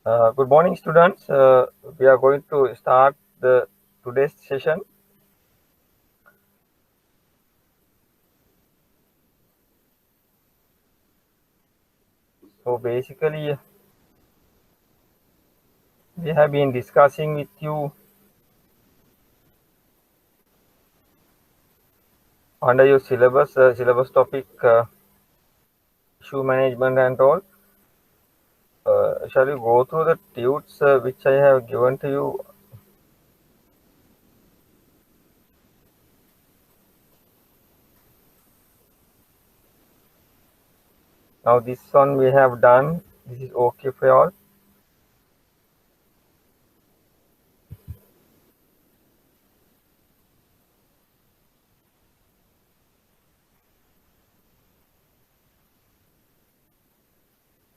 Good morning, students. We are going to start the today's session. So basically, we have been discussing with you under your syllabus topic, issue management and all. Shall we go through the tudes which I have given to you? Now this one we have done. This is okay for all.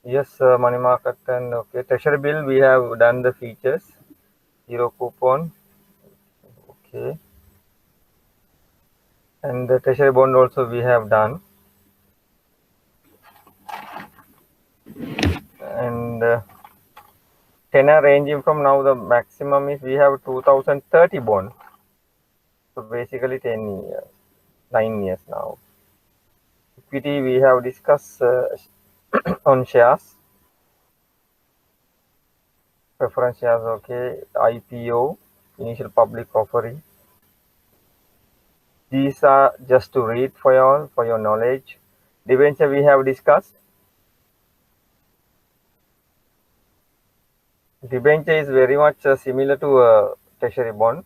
Yes, money market and okay. Treasury bill we have done the features. Zero coupon. Okay. And the treasury bond also we have done. And tenor ranging from now the maximum is we have 2030 bond. So basically 10 years, 9 years now. Equity we have discussed on shares. Preference shares, okay. IPO, initial public offering. These are just to read for your knowledge. Debenture we have discussed. Debenture is very much similar to a treasury bond.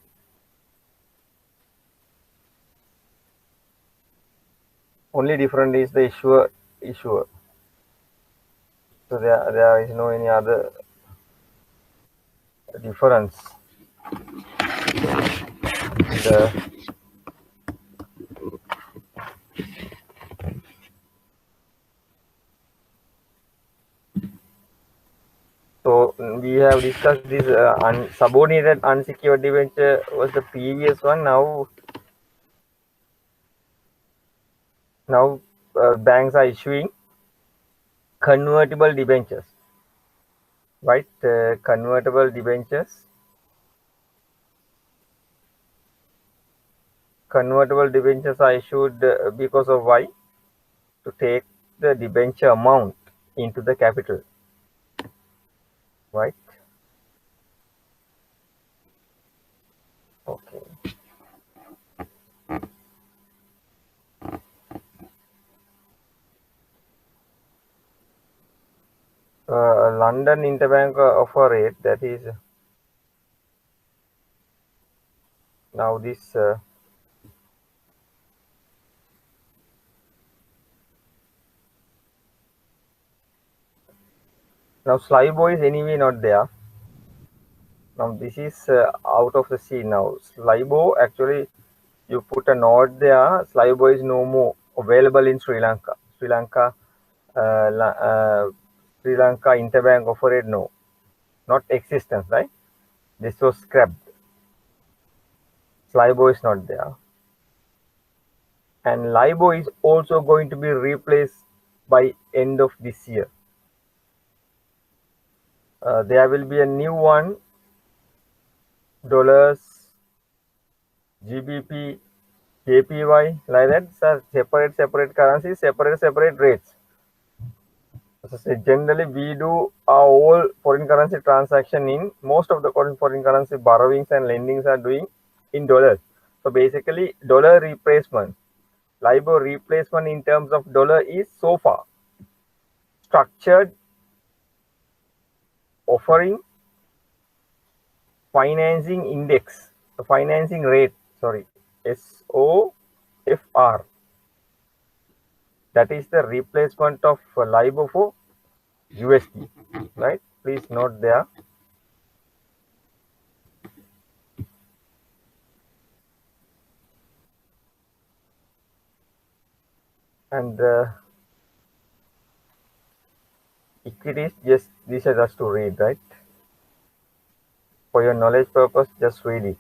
Only different is the issuer. So there is no any other difference. So we have discussed this subordinated unsecured debenture was the previous one. Now banks are issuing convertible debentures, right? Convertible debentures. Convertible debentures are issued because of why? To take the debenture amount into the capital, right? Okay. London Interbank offer rate, that is now this now SLIBOR is anyway not there. Now this is out of the sea now. SLIBOR, actually you put a note there. SLIBOR is no more available in Sri Lanka. Uh, la- uh, Sri Lanka Interbank offer rate, no, not existence, right? This was scrapped. SLIBOR is not there. And LIBOR is also going to be replaced by end of this year. There will be a new one, dollars, GBP, JPY, like that. So separate currencies, separate rates. So generally, we do our all foreign currency transaction in most of the foreign currency borrowings and lendings are doing in dollars. So basically, dollar replacement, LIBOR replacement in terms of dollar is so far structured offering financing index, the financing rate, sorry, SOFR. That is the replacement of LIBOR for USD, right? Please note there. And equities, just these are just to read, right? For your knowledge purpose, just read it.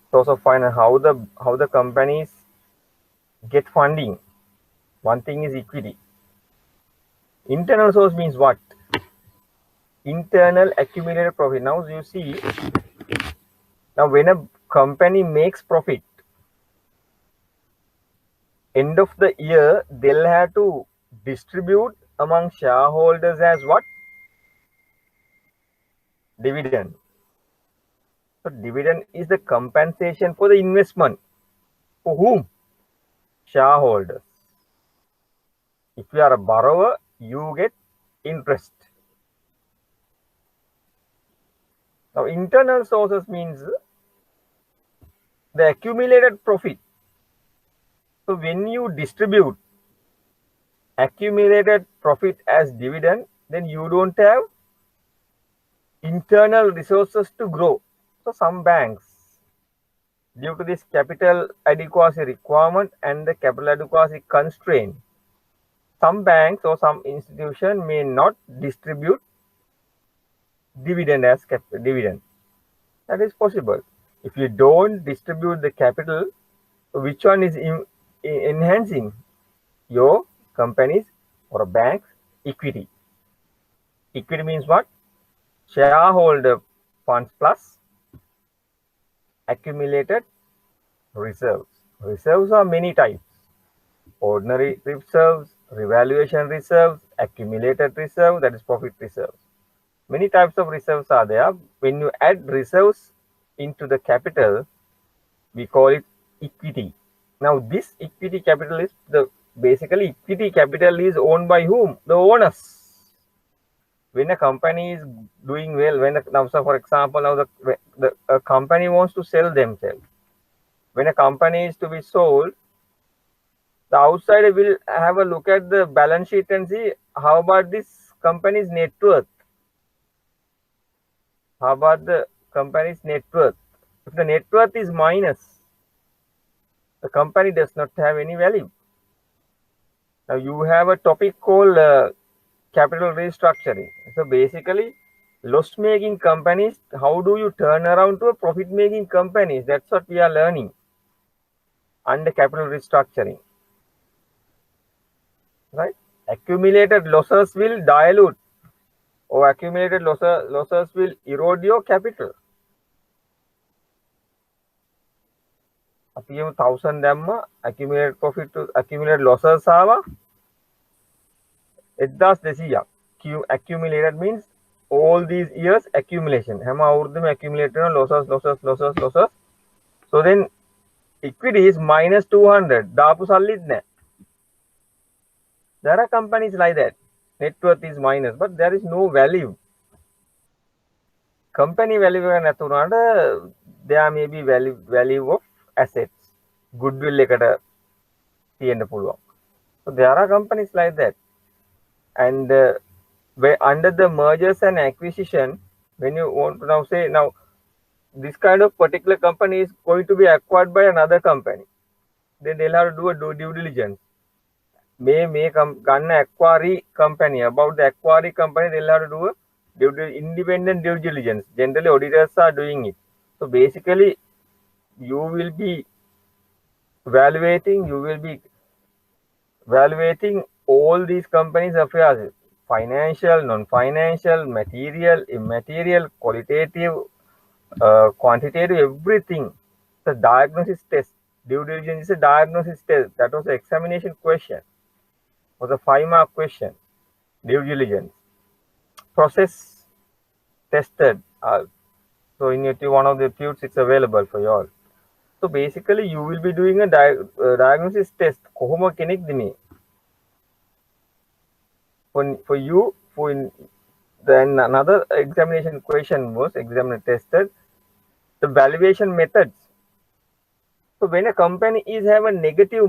So also find out how the companies get funding, One thing is equity. Internal source means what? Internal accumulated profit. Now you see, now when a company makes profit, end of the year, they'll have to distribute among shareholders as what? Dividend. So dividend is the compensation for the investment. For whom? Shareholders. If you are a borrower, you get interest. Now internal sources means the accumulated profit. So when you distribute accumulated profit as dividend, then you don't have internal resources to grow. So some banks, due to this capital adequacy requirement and the capital adequacy constraint, some banks or some institution may not distribute dividend as dividend. That is possible. If you don't distribute the capital, which one is enhancing your company's or a bank's equity? Equity means what? Shareholder funds plus accumulated reserves. Reserves are many types. Ordinary reserves, revaluation reserves, accumulated reserve, that is profit reserves. Many types of reserves are there. When you add reserves into the capital, we call it equity. Now this equity capital is basically equity capital is owned by whom? The owners. When a company is doing well, now so for example, now a company wants to sell themselves. When a company is to be sold, the outsider will have a look at the balance sheet and see how about this company's net worth. How about the company's net worth? If the net worth is minus, the company does not have any value. Now you have a topic called capital restructuring. So basically, loss-making companies, how do you turn around to a profit-making companies? That's what we are learning under capital restructuring. Right? Accumulated losses will dilute, or accumulated losses will erode your capital. අපි 1000 දැම්ම accumulated profit to accumulated losses ආවා 1200ක්. Accumulated means all these years accumulation. හැම අවුරුද්දම accumulate වෙන losses. So then equity is minus 200. දාපු සල්ලිත් නැහැ. There are companies like that. Net worth is minus, but there is no value. Company value නැතුණාට there may be value of assets. Goodwill එකට තියෙන්න පුළුවන්. So there are companies like that. And where under the mergers and acquisition, when you want to now say, now this kind of particular company is going to be acquired by another company, then they'll have to do a due diligence. May gonna acquire company, about the acquiring company, they'll have to do a independent due diligence. Generally auditors are doing it. So basically you will be evaluating all these companies' affairs: financial, non-financial, material, immaterial, qualitative, quantitative, everything. The diagnosis test. Due diligence is a diagnosis test. That was the examination question. Was a 5-mark question. Due diligence. Process tested. So in one of the tubes, it's available for you all. So basically, you will be doing a diagnosis test. කොහොම කෙනෙක්ද මේ? For you, then another examination question was examiner tested the valuation methods. So when a company is have a negative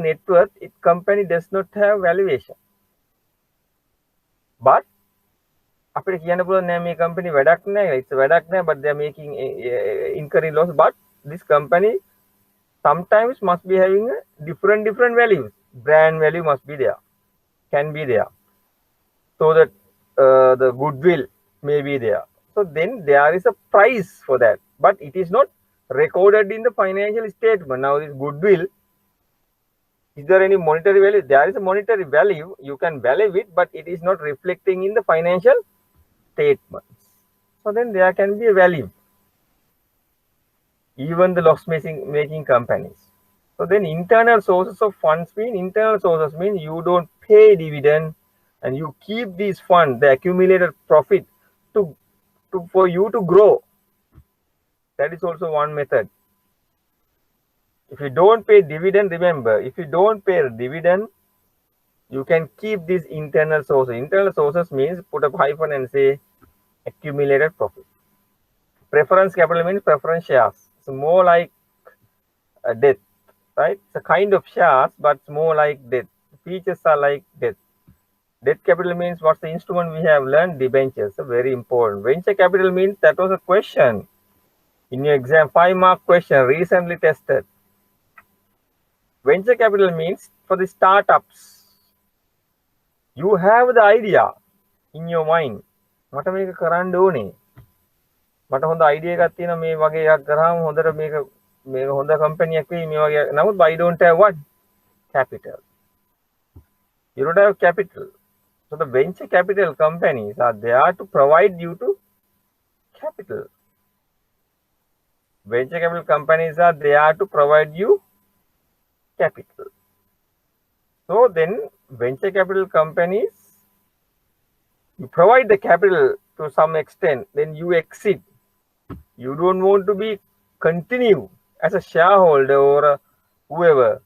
net worth, its company does not have valuation. But අපිට කියන්න පුළුවන් නෑ මේ company වැඩක් නෑ, it's වැඩක් නෑ, but they are making incurring loss. But this company sometimes must be having a different values. Brand value must be there, can be there. So that the goodwill may be there. So then there is a price for that, but it is not recorded in the financial statement. Now this goodwill Is there any monetary value? There is a monetary value. You can value it, but it is not reflecting in the financial statements. So then there can be a value. Even the loss-making companies. So then internal sources of funds mean you don't pay dividend and you keep these funds, the accumulated profit, for you to grow. That is also one method. If you don't pay dividend, remember, if you don't pay dividend, you can keep these internal sources. Internal sources means put a hyphen and say accumulated profit. Preference capital means preference shares. It's more like a debt, right? It's a kind of shares, but it's more like debt. Features are like debt. Debt capital means what's the instrument we have learned? Debentures. So very important. Venture capital means that was a question in your exam, 5-mark question, recently tested. Venture capital means for the startups. You have the idea in your mind. මට මේක කරන්න ඕනේ. මට හොඳ idea එකක් තියෙනවා මේ වගේ එකක් කරාම හොඳට මේක හොඳ කම්පැනියක් වෙයි මේ වගේ. නමුත් I don't have what? Capital. You don't have capital. So the venture capital companies are there to provide you to capital. Venture capital companies are there to provide you capital. So then venture capital companies, you provide the capital to some extent, then you exit. You don't want to be continue as a shareholder or whoever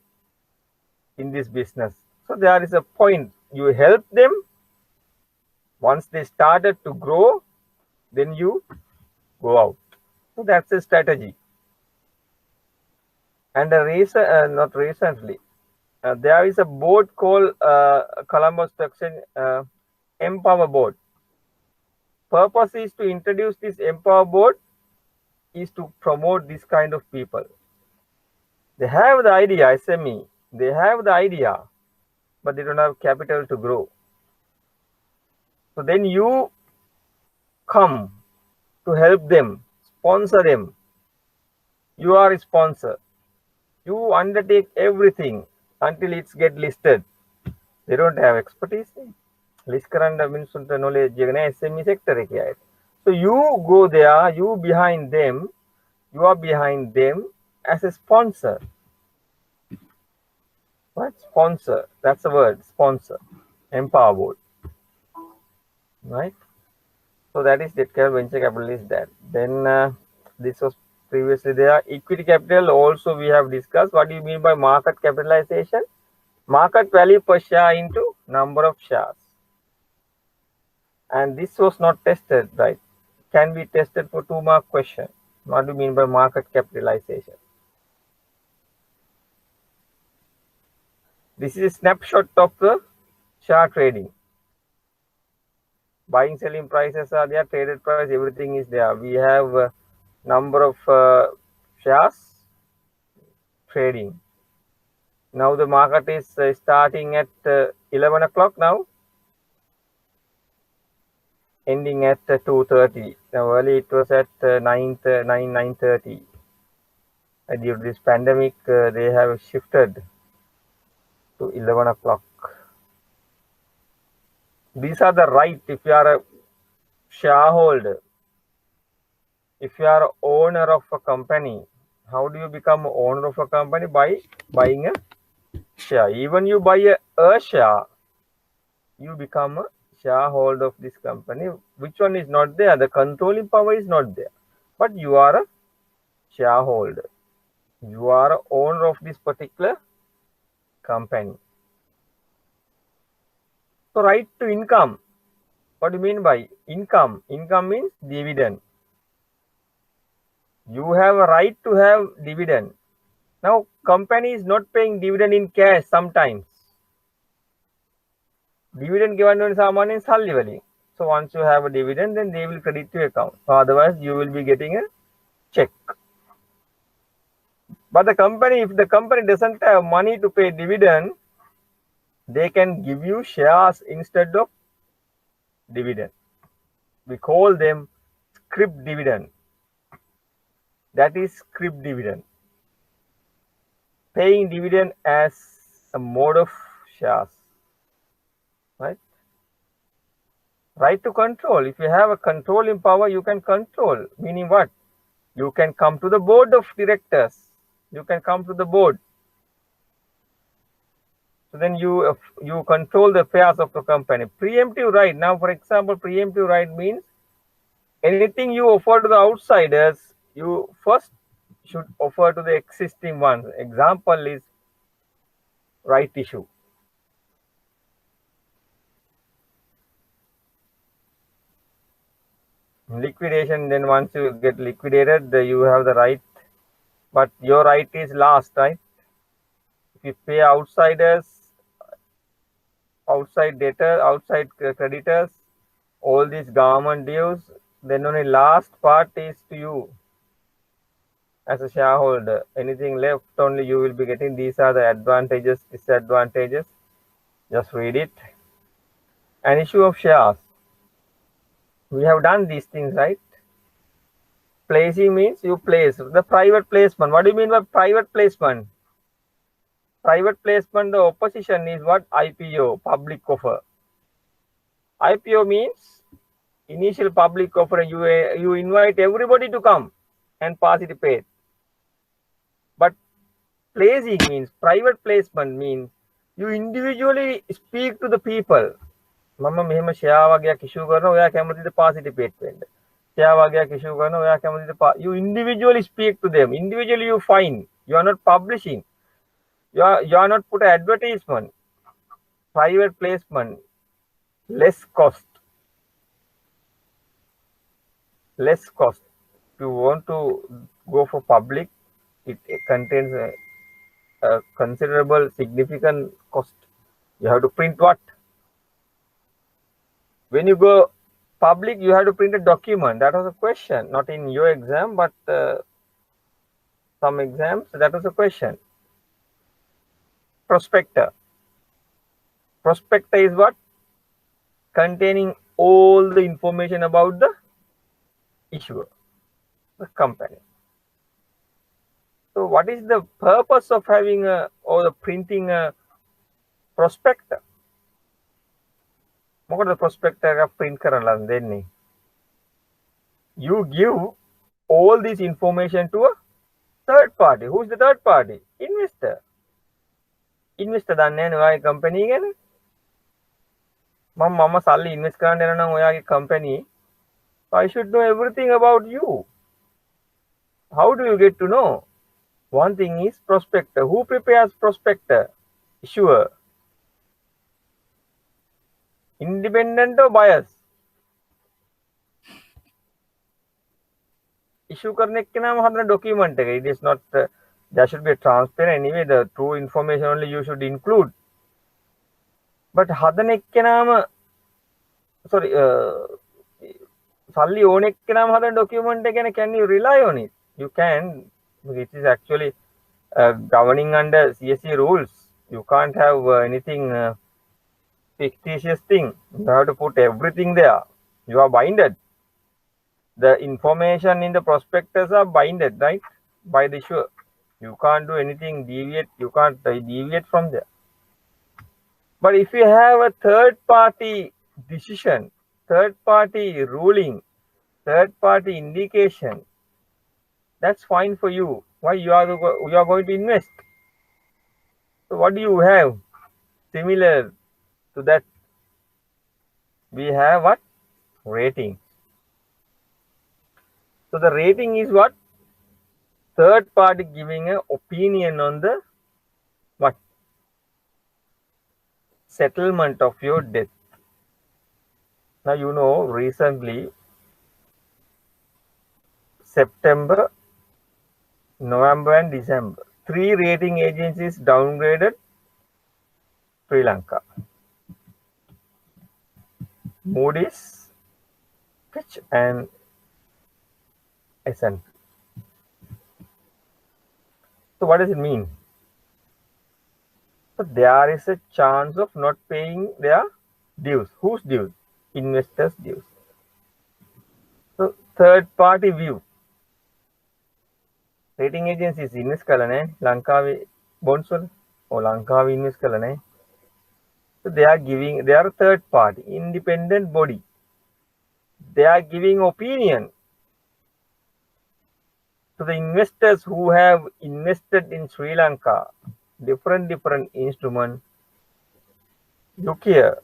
in this business. So there is a point. You help them. Once they started to grow, then you go out. So that's a strategy. And not recently, there is a board called Colombo Stock Exchange Empower Board. Purpose is to introduce this Empower Board is to promote this kind of people. They have the idea, SME. They have the idea, but they don't have capital to grow. So then you come to help them, sponsor them. You are a sponsor. You undertake everything until it's get listed. They don't have expertise. List කරන්න මිනිස්සුන්ට knowledge එක නැහැ SME sector එකේ අයට. So you go there, you are behind them as a sponsor. What? Sponsor. That's the word, sponsor. Empower Board. Right? So that is debt capital, venture capital is that. Then this was previously there. Equity capital also we have discussed. What do you mean by market capitalization? Market value per share into number of shares. And this was not tested, right? Can be tested for 2-mark question. What do you mean by market capitalization? This is a snapshot of the share trading. Buying, selling prices are there, traded price, everything is there. We have number of shares trading. Now the market is starting at 11 o'clock now, ending at 2:30. Now early it was at 9:30. Due to this pandemic, they have shifted to 11 o'clock. These are the rights if you are a shareholder. If you are owner of a company, how do you become owner of a company? By buying a share. Even you buy a share, you become a shareholder of this company. Which one is not there? The controlling power is not there. But you are a shareholder. You are a owner of this particular company. So right to income. What do you mean by income? Income means dividend. You have a right to have dividend. Now company is not paying dividend in cash sometimes. Dividend given on සාමාන්‍යයෙන් සල්ලි වලින්. So once you have a dividend, then they will credit to your account. So otherwise you will be getting a check. But the company, if the company doesn't have money to pay dividend, they can give you shares instead of dividend. We call them scrip dividend. That is scrip dividend. Paying dividend as a mode of shares, right? Right to control. If you have a controlling power, you can control. Meaning what? You can come to the board of directors. You can come to the board. So then you control the affairs of the company. Preemptive right. Now, for example, preemptive right means anything you offer to the outsiders, you first should offer to the existing ones. Example is right issue. Liquidation, then once you get liquidated, you have the right, but your right is last, right? If you pay outsiders, outside debtor, outside creditors, all these government dues, then only last part is to you as a shareholder. Anything left, only you will be getting. These are the advantages, disadvantages. Just read it. An issue of shares. We have done these things, right? Placing means you place. The private placement. What do you mean by private placement? Private placement, the opposition is what? IPO, public offer. IPO means initial public offer. You invite everybody to come and participate. But placing means, private placement means you individually speak to the people. මම මෙහෙම share වගේක් ඉෂුව කරනවා, ඔයා කැමතිද participate වෙන්න? Share වගේක් ඉෂුව කරනවා, ඔයා කැමතිද? You individually speak to them. Individually you find. You are not publishing. You are not put an advertisement. Private placement, less cost. Less cost. If you want to go for public, it contains a considerable, significant cost. You have to print what? When you go public, you have to print a document. That was a question, not in your exam, but some exams, that was a question. Prospector. Prospector is what? Containing all the information about the issuer, the company. So what is the purpose of having or the printing a prospector? මොකටද prospector එක print කරලා දෙන්නේ? You give all this information to a third party. Who is the third party? Investor. Investor දන්නේ නැහැ ඔයාගේ company ගැන. මම සල්ලි invest කරන්න යනවා නම් ඔයාගේ company, I should know everything about you. How do you get to know? One thing is prospector. Who prepares prospector? Issuer. Independent or bias? Issue करने के नाम हमारा document है. It is not. There should be a transparent. Anyway, the true information only you should include. But हदने के नाम, sorry, सल्ली ओने के नाम हमारा document है. Can you rely on it? You can. It is actually governing under CSE rules. You can't have anything. Fictitious thing. You have to put everything there. You are binded. The information in the prospectus are binded, right? By the issuer. You can't do anything deviate. You can't deviate from there. But if you have a third party decision, third party ruling, third party indication, that's fine for you. Why? You are going to invest. So what do you have? Similar to that, we have what? Rating. So the rating is what? Third party giving an opinion on the what? Settlement of your debt. Now you know recently, September, November and December, 3 rating agencies downgraded Sri Lanka. Moody's, Fitch and S&P. So what does it mean? So there is a chance of not paying their dues. Whose dues? Investors' dues. So third party view. Rating agencies invest කරලා නැහැ ලංකාවේ bonds වල. Lanka invest kala nahi. So they are a third party, independent body. They are giving opinion to the investors who have invested in Sri Lanka, different instruments. Look here,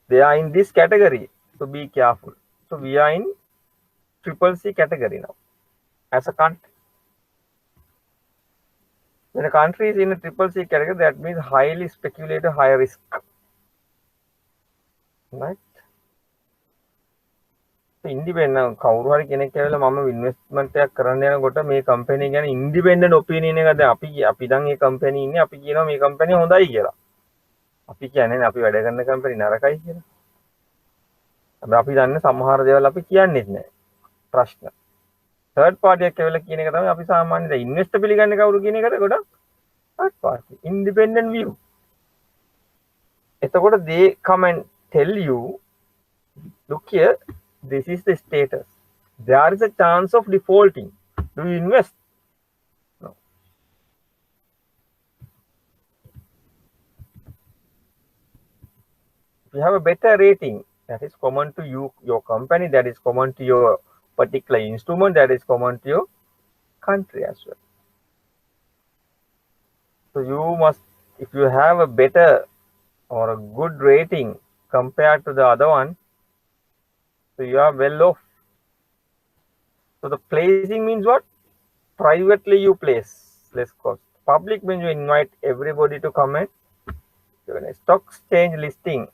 they are in this category, so be careful. So we are in triple C category now as a country. When a country is in a triple C category, that means highly speculative, high risk. Right? Independent කවුරු හරි කෙනෙක් ඇවිල්ලා මම investment එකක් කරන්න යනකොට මේ company ගැන ඉන්ඩිපෙන්ඩන්ට් ඔපිනියන් එකක් දැන් අපි දැන් මේ කම්පැනි ඉන්නේ අපි කියනවා මේ කම්පැනි හොඳයි කියලා. අපි කියන්නේ අපි වැඩ කරන කම්පැනි නරකයි කියලා. අපි දන්නේ සමහර දේවල් අපි කියන්නේත් නැහැ. ප්‍රශ්න. third party එකක් ඇවිල්ලා කියන එක තමයි අපි සාමාන්‍යයෙන් දැන් ඉන්වෙස්ටර් පිළිගන්නේ කවුරු කියන එකට ගොඩක් third party independent view. එතකොට they come and tell you, look here, this is the status. There is a chance of defaulting. Do you invest? No. If you have a better rating, that is common to you, your company, that is common to your particular instrument, that is common to your country as well. So you must, if you have a better or a good rating compared to the other one, so you are well off. So the placing means what? Privately you place, less cost. Public means you invite everybody to come and do a stock exchange listing.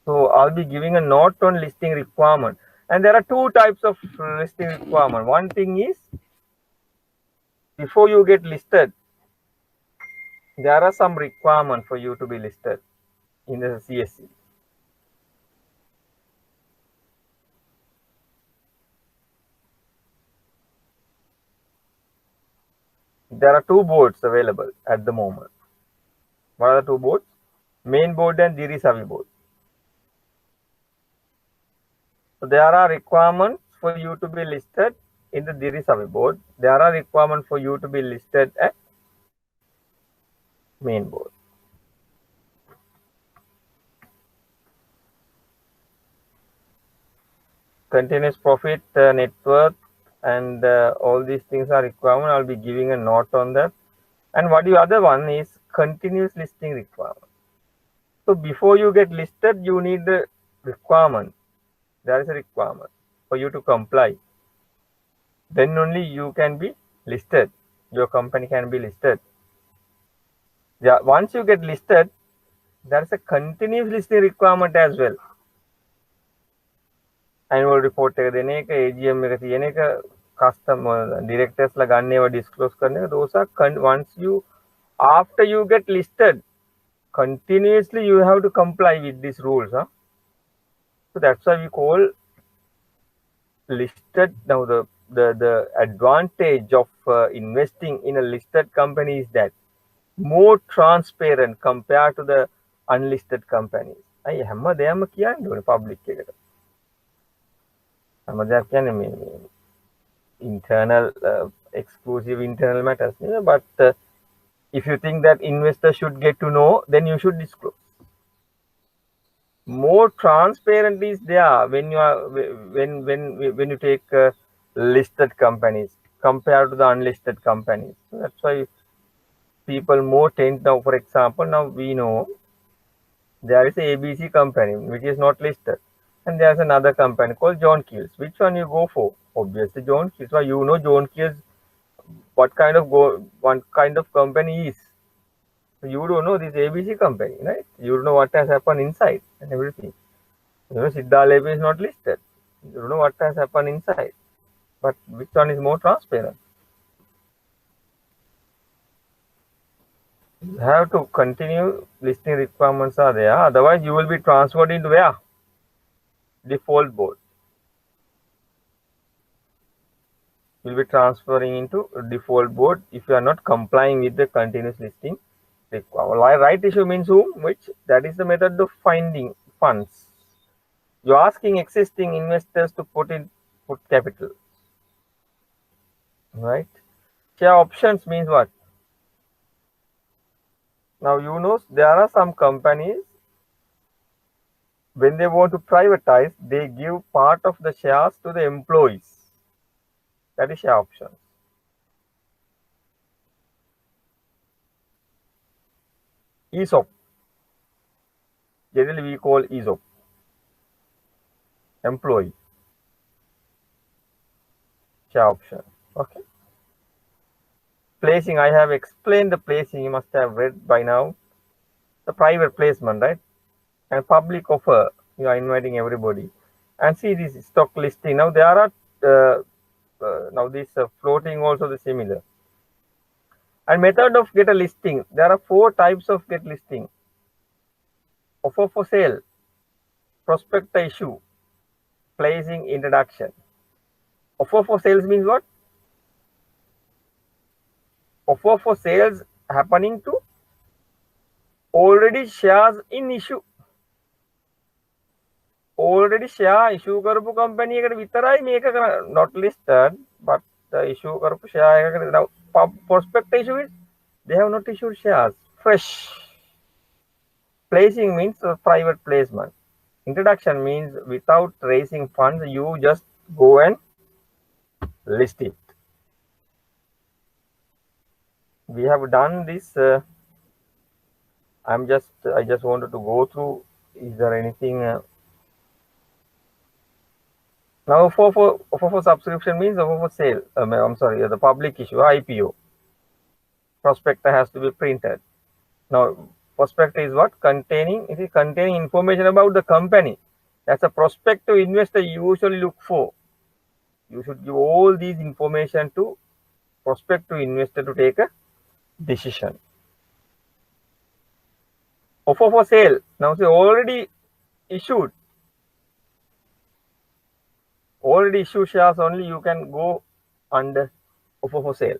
So I'll be giving a note on listing requirement. And there are two types of listing requirement. One thing is, before you get listed, there are some requirements for you to be listed in the CSE. There are two boards available at the moment. What are the two boards? Main board and Diri Savi board. So there are requirements for you to be listed in the Diri Savi board. There are requirements for you to be listed at main board. Continuous profit, net worth, and all these things are requirement. I'll be giving a note on that. And what the other one is continuous listing requirement. So before you get listed, you need the requirement. There is a requirement for you to comply. Then only you can be listed. Your company can be listed. Yeah, once you get listed, there is a continuous listing requirement as well. Annual report එක දෙන එක, AGM එක තියෙන එක, customer directors ලා ගන්න ඒවා disclose කරන එක, those are once you, after you get listed, continuously you have to comply with these rules. So that's why we call listed. Now the advantage of investing in a listed company is that more transparent compared to the unlisted companies. අය හැම දෙයක්ම කියන්න ඕනේ public එකට. Internal exclusive internal matters, but if you think that investors should get to know, then you should disclose. More transparent is there when you are when you take listed companies compared to the unlisted companies. So that's why people more tend now. For example, now we know there is a ABC company which is not listed. And there's another company called John Keells. Which one you go for? Obviously John Keells. Why? You know John Keells, what kind of company is. So you don't know this ABC company, right? You don't know what has happened inside and everything. You know Siddha Labs is not listed. You don't know what has happened inside. But which one is more transparent? You have to continue. Listing requirements are there. Otherwise you will be transferred into where? Default board. You'll be transferring into default board if you are not complying with the continuous listing requirement. Right issue means whom? Which? That is the method of finding funds. You're asking existing investors to put capital. Right? Share options means what? Now you know there are some companies, when they want to privatize, they give part of the shares to the employees. That is share options. ESOP. Generally we call ESOP. Employee share option. Okay. Placing, I have explained the placing, you must have read by now. The private placement, right? And public offer, you are inviting everybody. And see this stock listing. Now there are now this floating also the similar. And method of get a listing. There are 4 types of get listing. Offer for sale, prospect issue, placing, introduction. Offer for sales means what? Offer for sales happening to already shares in issue. Already share issue කරපු company එකට විතරයි මේක not listed, but the issue කරපු share එකකට. Now prospect issue is they have not issued shares, fresh. Placing means private placement. Introduction means without raising funds, you just go and list it. We have done this. I just wanted to go through. Is there anything? Now, offer for subscription means offer for sale. I'm sorry, the public issue, IPO. Prospectus has to be printed. Now, prospectus is what? It is containing information about the company. That's a prospective investor usually look for. You should give all these information to prospective investor to take a decision. Offer for sale. Now, say already issued shares only you can go under offer for sale.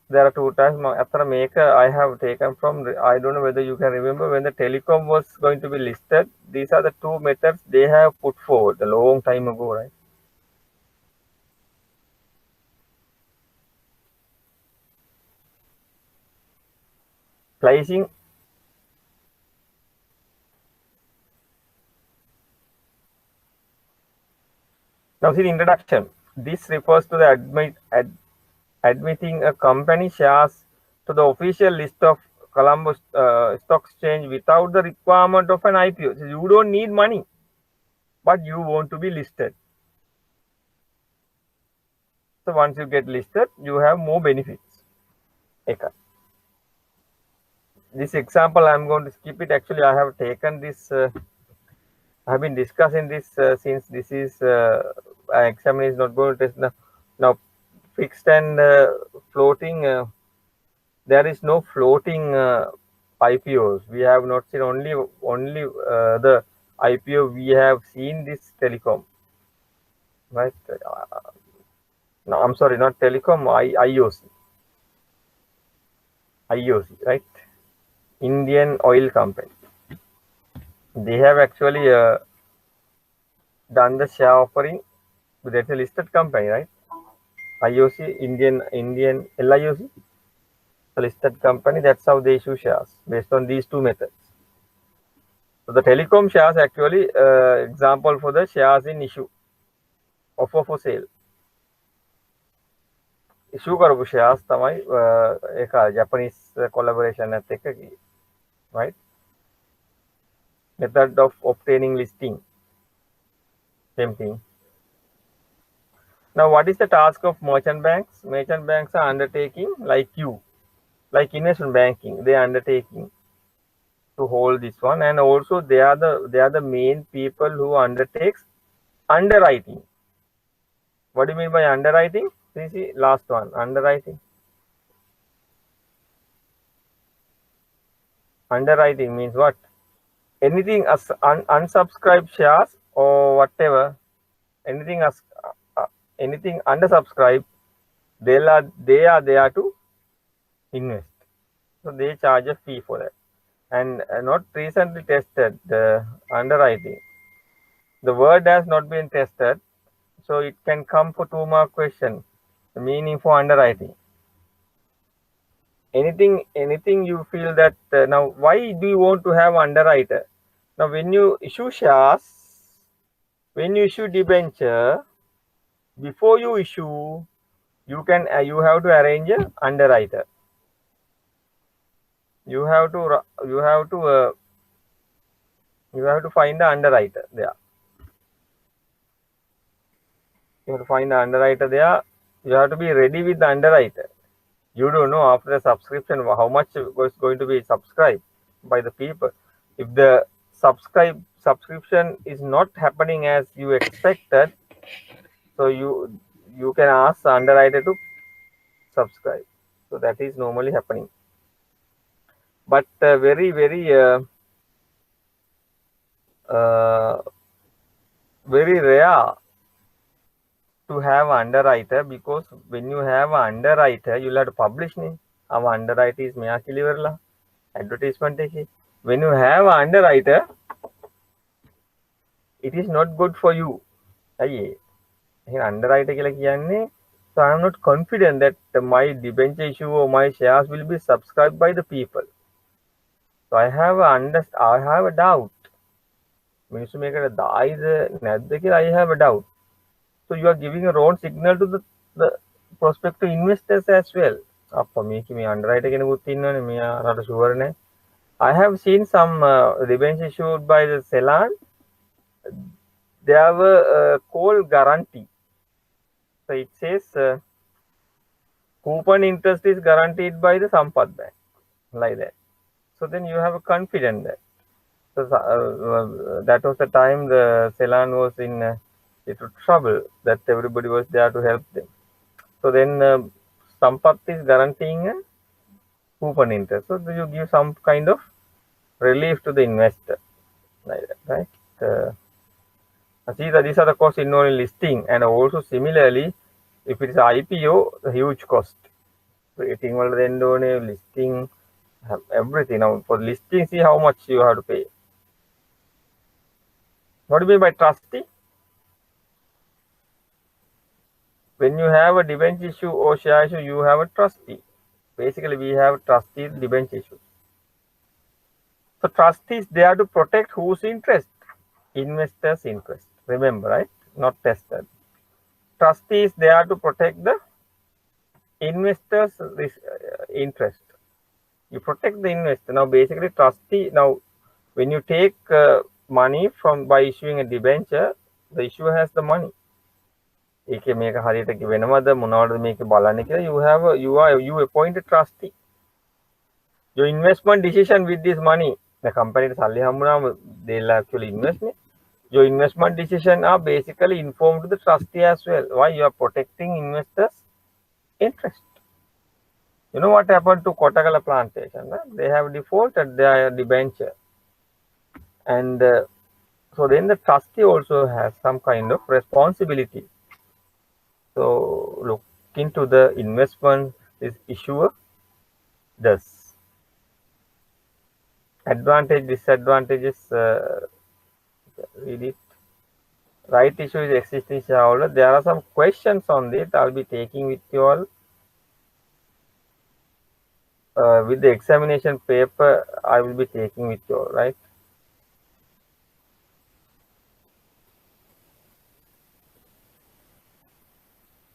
There are 2 times. After maker, I have taken from, I don't know whether you can remember when the telecom was going to be listed. These are the 2 methods they have put forward a long time ago, right? Placing. Now see the introduction. This refers to the admitting a company shares to the official list of Colombo Stock Exchange without the requirement of an IPO. So you don't need money, but you want to be listed. So once you get listed, you have more benefits. Okay. This example, I'm going to skip it. Actually, I have taken this. I have been discussing this since this is exam is not going to test now fixed and floating. There is no floating IPOs. We have not seen only the IPO. We have seen this telecom, right? No, I'm sorry, not telecom. IOC, right? Indian Oil Company. They have actually done the share offering. That's a listed company, right? IOC, Indian LIOC, a listed company. That's how they issue shares based on these 2 methods. So the telecom shares actually example for the shares in issue, offer for sale. Issue කරපු shares තමයි ඒක Japanese collaboration එකත් එක්ක ගියේ, right? Method of obtaining listing, same thing. Now, what is the task of merchant banks? Merchant banks are undertaking like investment banking. They are undertaking to hold this one, and also they are the main people who undertakes underwriting. What do you mean by underwriting? See last one, underwriting. Underwriting means what? Anything as unsubscribed shares or whatever, anything undersubscribed, they are there to invest. So they charge a fee for that. And not recently tested the underwriting. The word has not been tested, so it can come for 2 mark question. The meaning for underwriting. anything you feel that now why do you want to have underwriter? Now when you issue shares, when you issue debenture, before you issue, you can you have to arrange a underwriter. You have to find the underwriter there. You have to find the underwriter there. You have to be ready with the underwriter. You don't know after the subscription how much is going to be subscribed by the people. If the subscription is not happening as you expected, so you can ask the underwriter to subscribe. So that is normally happening. But very rare to have underwriter, because when you have an underwriter, you'll have to publish name. Our underwriter is meya kiliverla advertisement එකේ. When you have an underwriter, it is not good for you. ඇයි ඒ underwriter කියලා කියන්නේ, so I am not confident that my debenture issue or my shares will be subscribed by the people. So I have a doubt. මිනිස්සු මේකට දායිද නැද්ද කියලා I have a doubt. So you are giving a wrong signal to the prospective investors as well. අප්පා මේකේ මේ underwriter කෙනෙකුත් ඉන්නවනේ, මෙයා රට sure නැහැ. I have seen some debentures issued by the Ceylon. They were called guarantee. So it says coupon interest is guaranteed by the Sampath Bank, like that. So then you have a confidence that. So that was the time the Ceylon was in little trouble, that everybody was there to help them. So then Sampath is guaranteeing a coupon interest. So you give some kind of relief to the investor, like that, right? These are the costs involved in listing, and also similarly, if it is IPO, the huge cost. Rating වල දෙන්න ඕනේ, listing, everything. Now for listing, see how much you have to pay. What do you mean by trustee? When you have a debenture issue or share issue, you have a trustee. Basically, we have trustee debenture issue. So trustee is there to protect whose interest? Investors' interest. Remember, right? Not tested. Trustee is there to protect the investors' interest. You protect the investor. Now, basically, trustee. Now, when you take money by issuing a debenture, the issuer has the money. ඒකේ මේක හරියට වෙනවද මොනවද මේක බලන්නේ කියලා you appoint a trustee. Your investment decision with this money, the company සල්ලි හම්බුනාම they'll actually invest it. Your investment decision are basically informed to the trustee as well. Why? You are protecting investors' interest. You know what happened to Kotakala plantation? Right? They have defaulted their debenture, and so then the trustee also has some kind of responsibility. So look into the investment this issuer does. Advantage, disadvantages, read it. Right issue is existing shareholder. There are some questions on it. I'll be taking with you all. With the examination paper, I will be taking with you all, right?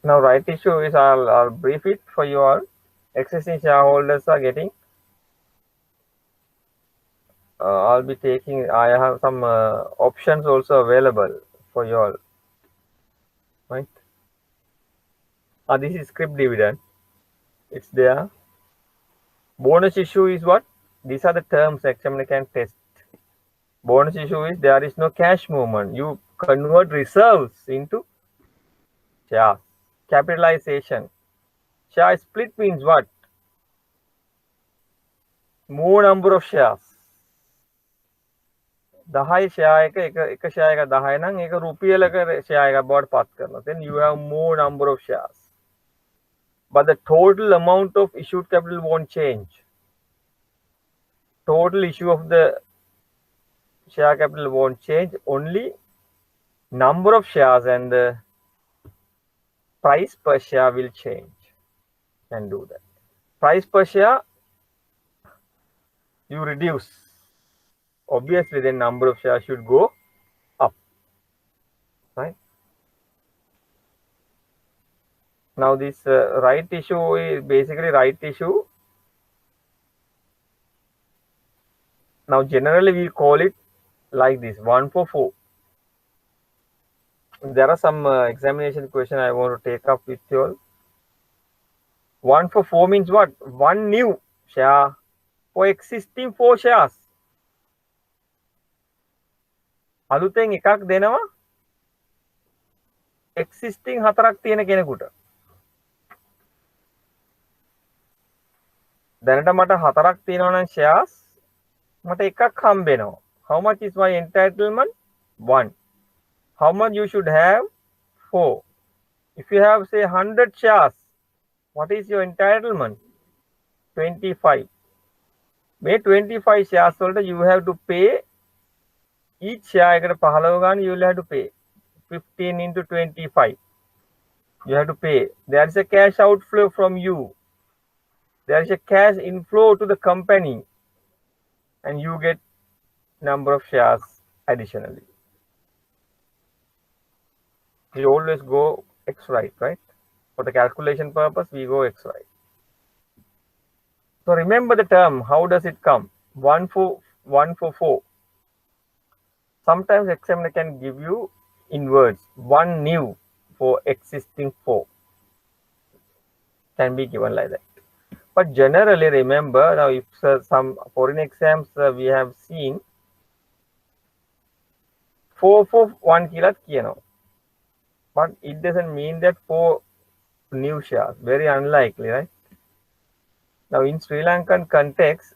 Now, right issue is I'll brief it for you all. Existing shareholders are getting. I'll be taking. I have some options also available for you all, right? This is scrip dividend. It's there. Bonus issue is what? These are the terms examiner can test. Bonus issue is there is no cash movement. You convert reserves into shares. Capitalization. Share split means what? More number of shares. 10 share එක share එක 10 නම් ඒක රුපියලක share එකක් බවට පත් කරනවා. Then you have more number of shares. But the total amount of issued capital won't change. Total issue of the share capital won't change. Only number of shares and the price per share will change. Can do that. price per share, you reduce. Obviously, then number of shares should go up, right? Now, this right issue is basically right issue. Now, generally, we call it like this, 1 for 4. There are some examination question I want to take up with you all. 1 for 4 means what? 1 new share for existing 4 shares. අලුතෙන් එකක් දෙනවා existing 4ක් තියෙන කෙනෙකුට. දැනට මට 4ක් තියෙනවා නම් shares මට එකක් හම්බ වෙනවා. How much is my entitlement? 1. How much you should have? 4. If you have say 100 shares, what is your entitlement? 25. මේ 25 shares වලට you have to pay each share එකට 15 ගන්න you will have to pay 15 into 25. You have to pay. There is a cash outflow from you. There is a cash inflow to the company, and you get number of shares additionally. We always go x right, right? For the calculation purpose, we go x right. So remember the term. How does it come? 1 for 4. Sometimes examiner can give you in words 1 new for existing 4. Can be given like that. But generally, remember, now if some foreign exams we have seen 4 for 1 kilat kiyano. But it doesn't mean that 4 new shares. Very unlikely, right? Now in Sri Lankan context,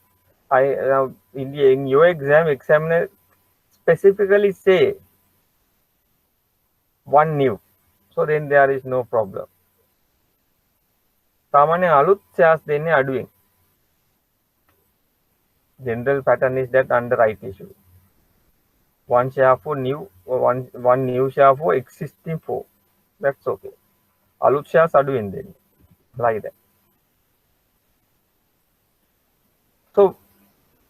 in your exam, examiner specifically say 1 new. So then there is no problem. සාමාන්‍ය අලුත් shares දෙන්නේ අඩුවෙන්. General pattern is that under right issue. 1 share for new, or one new share for existing 4. That's okay. අලුත් shares අඩුවෙන් දෙන්නේ. Like that. So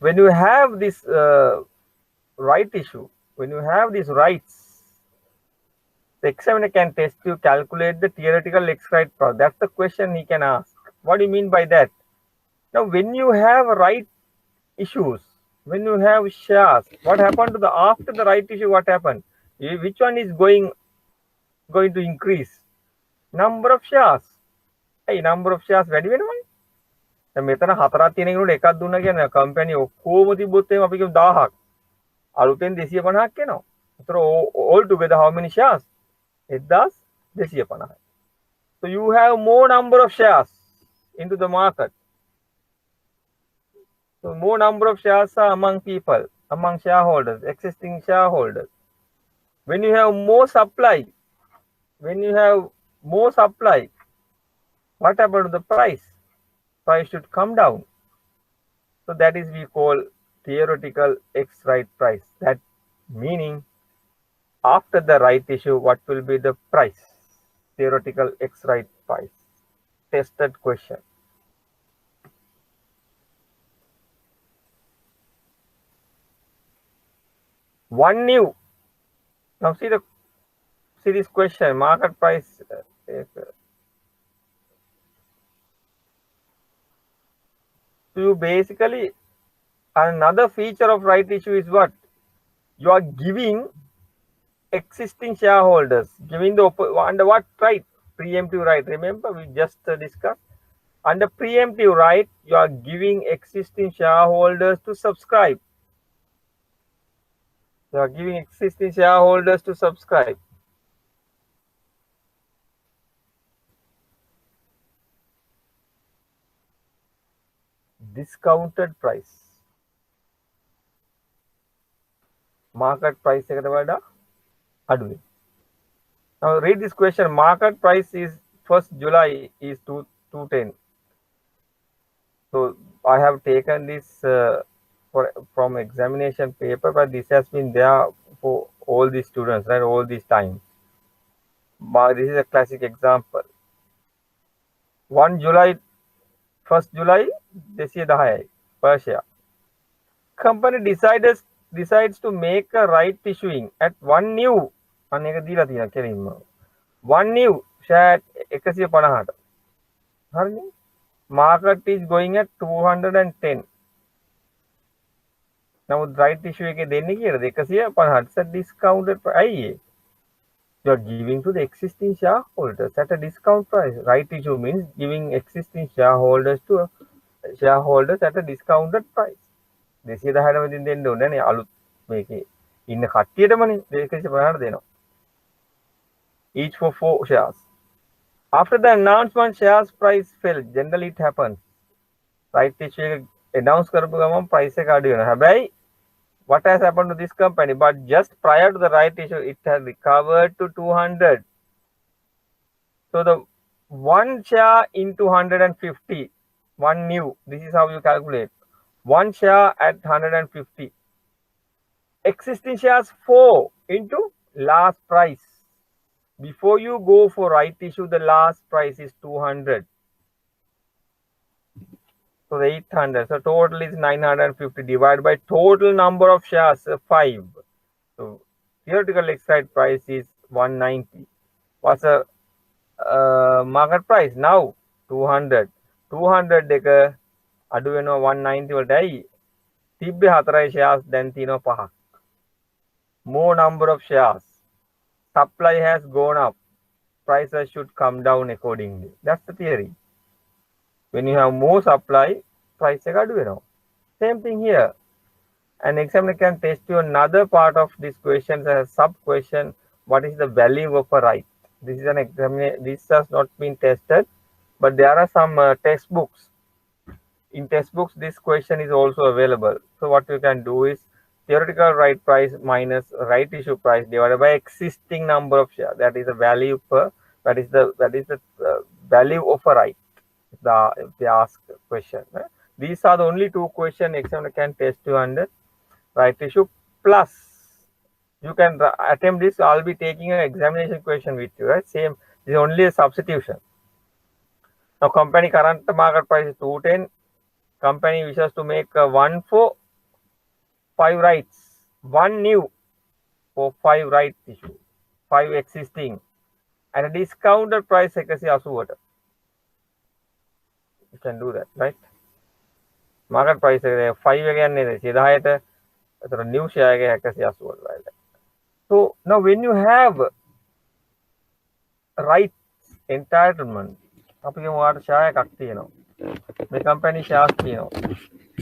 when you have this right issue, when you have these rights, the examiner can test you, calculate the theoretical X-right price. That's the question he can ask. What do you mean by that? Now, when you have right issues, when you have shares, what happened to the after the right issue? What happened? Which one is going to increase? Number of shares. Hey, number of shares වැඩි වෙනවනේ. දැන් මෙතන 4ක් තියෙන කෙනෙකුට එකක් දුන්නා කියන්නේ කම්පැනි ඔක්කොම තිබ්බොත් එහෙම අපි කියමු 1000ක්. අලුතෙන් 250ක් එනවා. ඒතර all together how many shares? 1250. So you have more number of shares into the market. So more number of shares are among people, among shareholders, existing shareholders. When you have more supply, what happened to the price? Price should come down. So that is we call theoretical X-right price. That meaning after the right issue, what will be the price? Theoretical X-right price. Tested question. One new. Now see this question. Market price. So you basically, another feature of right issue is what? You are giving existing shareholders, giving the under what right? Preemptive right. Remember we just discussed. Under preemptive right, you are giving existing shareholders to subscribe. You are giving existing shareholders to subscribe. Discounted price. Market price එකට වඩා අඩුයි. Now read this question. Market price is 1st July is 210. So I have taken this from examination paper, but this has been there for all these students, right? All this time. But this is a classic example. 1 July 1st July 210 per share. Company decides to make a right issuing at one new අන්න එක දීලා තියෙනවා කෙලින්ම one new share 150ට හරිනේ market is going at 210 නමුත් right issue එකේ දෙන්නේ කීයද 150ට discounted ඇයි ඒ you are giving to the existing shareholders at a discount price. Right issue means giving existing shareholders to shareholders at a discounted price. 210 වදින් දෙන්න ඕනේ නේ අලුත් මේකේ ඉන්න කට්ටියටමනේ 250ට දෙනවා. Each for 4 shares. After the announcement, shares price fell. Generally it happens. Right issue එක announce කරපු ගමන් price එක අඩු වෙනවා. හැබැයි what has happened to this company? But just prior to the right issue, it has recovered to 200. So the one share into 150, one new. This is how you calculate. One share at 150. Existing shares 4 into last price. Before you go for right issue, the last price is 200. So the 800. So total is 950 divided by total number of shares 5. So theoretical exercise price is 190. What's the market price now? 200. 200 එක අඩු වෙනවා 190 වලට ඇයි? තිබ්බේ 4 shares දැන් තියෙනවා 5ක්. More number of shares. Supply has gone up. Prices should come down accordingly. That's the theory. When you have more supply, price එක අඩු වෙනවා. Same thing here. An examiner can test you another part of this question as a sub question. What is the value of a right? This is an examiner. This has not been tested, but there are some textbooks. In textbooks, this question is also available. So what you can do is theoretical right price minus right issue price divided by existing number of shares. That is the value per. That is the value of a right. If they ask question. These are the only 2 questions examiner can test you under right issue. Plus, you can attempt this. I'll be taking an examination question with you. Right? Same. This is only a substitution. Now, company current market price is 210. Company wishes to make one for 5 rights. One new for 5 rights issue. 5 existing. And a discounted price 180ට. You can do that, right? Market price 5 එක යන්නේ 110ට. ඒතර new share එක 180වට right? So now when you have rights entitlement, අපි කියමු ඔයාලට share එකක් තියෙනවා. මේ company shares තියෙනවා.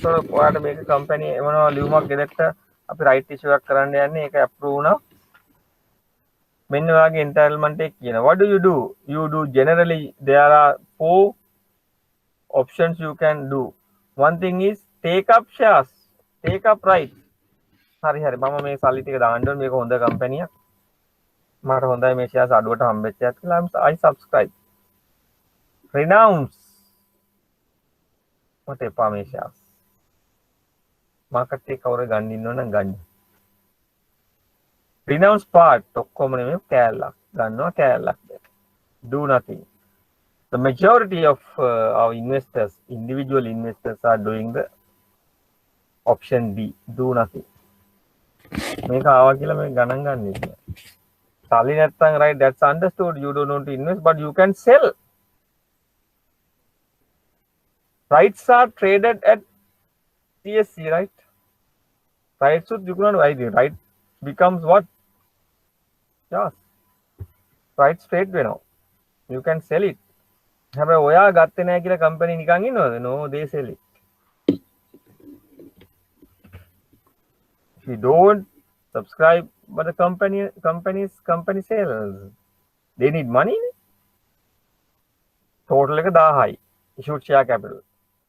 So ඔයාලට මේක company මොනවා ලියුමක් ගෙදරට අපි right issue එකක් කරන්න යන්නේ ඒක approve වුණා. මෙන්න ඔයාගේ entitlement එක කියනවා. What do? You do generally there are 4 options you can do. One thing is take up shares, take up rights. හරි මම මේ සල්ලි ටික දාන්න ඕනේ මේක හොඳ කම්පැනියක්. මට හොඳයි මේ shares අඩුවට හම්බෙච්ච එකක් කියලා I subscribe. Renounce. මට එපා මේ shares. market එක කවුරු ගන්න ඉන්නවනම් ගන්න. Renounce part ඔක්කොම නෙමෙයි කෑල්ලක්. ගන්නවා කෑල්ලක්. Do nothing. The majority of our investors, individual investors, are doing the option B, do nothing. මේක ආවා කියලා මේ ගණන් ගන්න ඉන්නේ. සල්ලි නැත්තම් right, that's understood. You don't want to invest, but you can sell. Rights are traded at CSC, right? Rights should you cannot buy the right becomes what? Yes. Rights trade වෙනවා. You can sell it. හැබැයි ඔයා ගත්තේ නැහැ කියලා company නිකන් ඉන්නවද? No, they sell it. If you don't subscribe, but the company sells. They need money. Total එක 1000යි. Issued share capital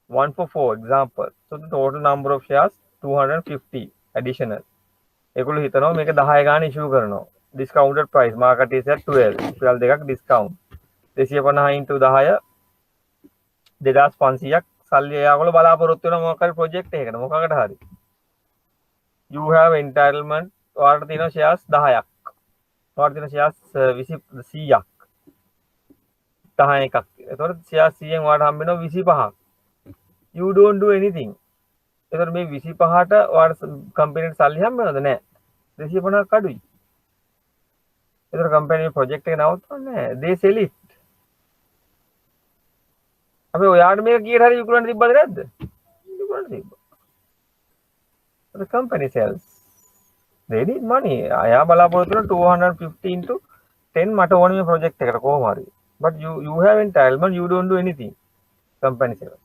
1 for 4 example. So the total number of shares 250 additional. ඒගොල්ලෝ හිතනවා මේක 10 ගාන issue කරනවා. Discounted price market is at 12. 12 දෙකක් discount. 250 into 10 2500ක් සල්ලි එයාගොල්ලෝ බලාපොරොත්තු වෙන මොකක් හරි project එකකට මොකකට හරි. You have entitlement ඔයාලට තියෙන shares 10ක්. ඔයාලට තියෙන shares 100ක්. 10 එකක්. ඒතකොට shares 100න් ඔයාලට හම්බ වෙනවා 25ක්. you don't do anything. එතකොට මේ 25ට ඔයාලට කම්පැනිට සල්ලි හම්බ වෙනවද? නැහැ. 250ක් අඩුයි. එතකොට කම්පැනි ප්‍රොජෙක්ට් එක නවත්තන්නේ නැහැ. they sell it. අපි ඔයාලට මේක කීයට හරි විකුණන්න තිබ්බද නැද්ද? විකුණන්න තිබ්බා. The company sells. They need money. අයා බලාපොරොත්තු වෙන 250 into 10 මට ඕනේ මේ ප්‍රොජෙක්ට් එකට කොහොම හරි. But you have entitlement, you don't do anything. Company sells.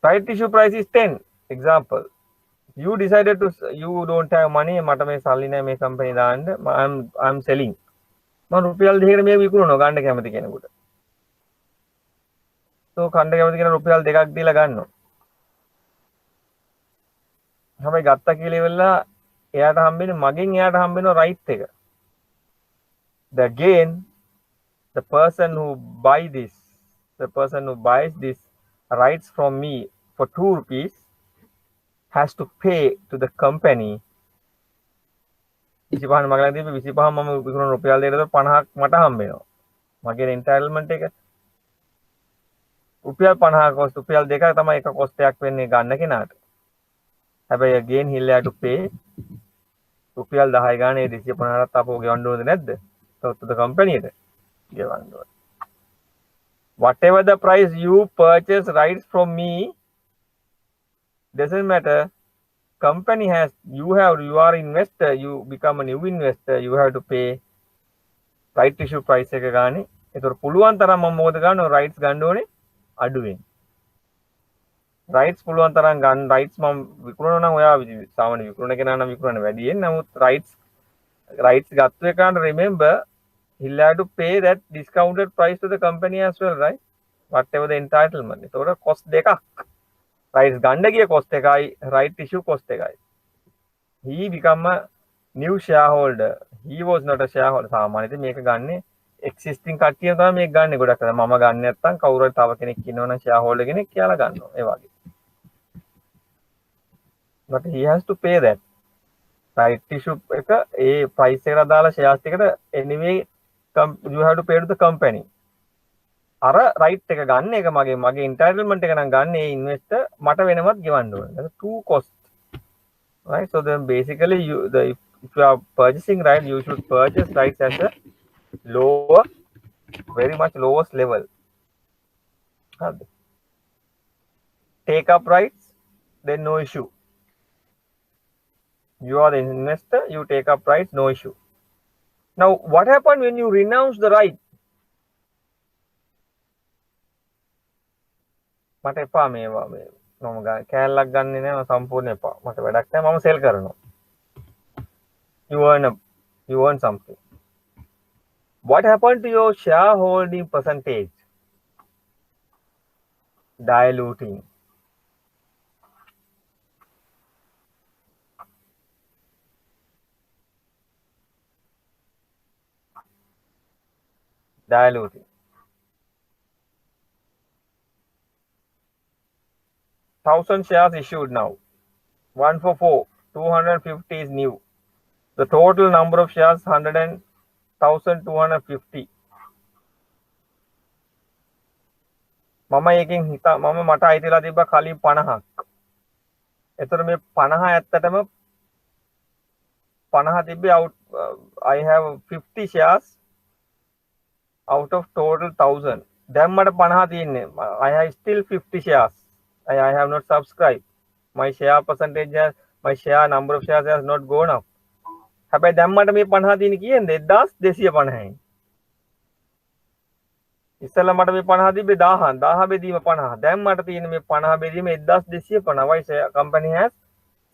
Right issue price is 10. Example. You decided to, you don't have money, මට මේ සල්ලි නැහැ මේ කම්පැනි දාන්න. I'm selling. මම රුපියල් 2කට මේක විකුණනවා ගන්න කැමති කෙනෙකුට. So කන්න කැමති කෙනා රුපියල් 2ක් දීලා ගන්නවා. හැබැයි ගත්තා කියලා ඉවරලා එයාට හම්බෙන්නේ මගෙන් එයාට හම්බෙනවා රයිට් එක. The gain, the person who buys this rights from me for 2 rupees has to pay to the company 25 මග ළඟ තිබ්බ 25 මම විකුණන රුපියල් 2කට 50ක් මට හම්බ වෙනවා. මගේ entitlement එක රුපියල් 50 cost රුපියල් 2ක තමයි එක cost එකක් වෙන්නේ ගන්න කෙනාට. හැබැයි again he'll have to pay රුපියල් 10 ගානේ 250ට අපෝ ගෙවන්න ඕනද නැද්ද? to the company එට ගෙවන්න ඕන. Whatever the price you purchase rights from me doesn't matter. Company has, you are investor, you become a new investor, you have to pay right issue price එක ගානේ. ඒතර පුළුවන් තරම් මම මොකද ගන්නවා rights ගන්න ඕනේ අඩුවෙන්. rights පුළුවන් තරම් ගන්න rights මම විකුණනවා නම් ඔයා සාමාන්‍ය විකුණන කෙනා නම් විකුණන්නේ වැඩියෙන්. නමුත් rights ගත්ත එකට remember he'll have to pay that discounted price to the company as well, right? Whatever the entitlement. ඒතකොට cost දෙකක්. rights ගන්න ගිය cost එකයි right issue cost එකයි. He become a new shareholder. He was not a shareholder. සාමාන්‍යයෙන් මේක ගන්නේ existing කට්ටිය තමයි මේක ගන්න ගොඩක් කරලා. මම ගන්න නැත්තම් කවුරු හරි තව කෙනෙක් ඉන්නවනම් shareholder කෙනෙක් කියලා ගන්නවා. ඒ වගේ. But he has to pay that. Right issue එක ඒ price එකට දාලා shares එකට anyway you have to pay to the company. අර right එක ගන්න එක මගේ entitlement එක නම් ගන්න ඒ investor මට වෙනමත් ගෙවන්න ඕනේ. That's two cost. Right? So then basically if you are purchasing right, you should purchase rights at a lower, very much lowest level. Take up rights, then no issue. You are the investor, you take up rights, no issue. Now what happened when you renounce the right? මට එපා මේවා මම කෑල්ලක් ගන්නෙ නෑ මම සම්පූර්ණ එපා මට වැඩක් නෑ මම සෙල් කරනවා. You earn something. What happened to your shareholding percentage? Diluting. Diluting. 1,000 shares issued now. 1 for 4. 250 is new. The total number of shares 1,250. මම එකෙන් මම මට අයිතිලා තිබ්බ කලින් 50ක්. ඒතර මේ 50 ඇත්තටම 50 තිබ්බේ out. I have 50 shares out of total 1,000. දැන් මට 50 තියෙන්නේ. I have still 50 shares. I have not subscribed. My share percentage my share number of shares has not gone up. හැබැයි දැන් මට මේ 50 තියෙන කියන්නේ 1250යි. ඉස්සෙල්ලා මට මේ 50 තිබ්බේ 1000 බෙදීම 50. දැන් මට තියෙන මේ 50 බෙදීම 1250. Why company has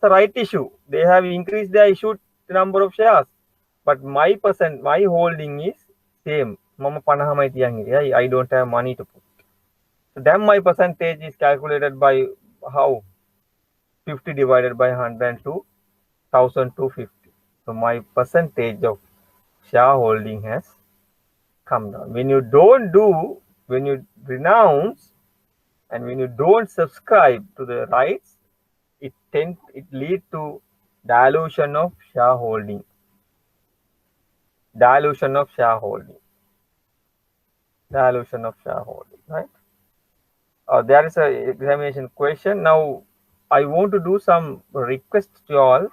the right issue. They have increased their issued number of shares. But my holding is same. මම 50මයි තියන් හිටියේ. I don't have money to put. So then my percentage is calculated by how? 50 divided by 102, 1,250. So my percentage of shareholding has come down. When you renounce and when you don't subscribe to the rights, it leads to dilution of shareholding. Dilution of shareholding, right? There is a examination question. Now, I want to do some requests to all.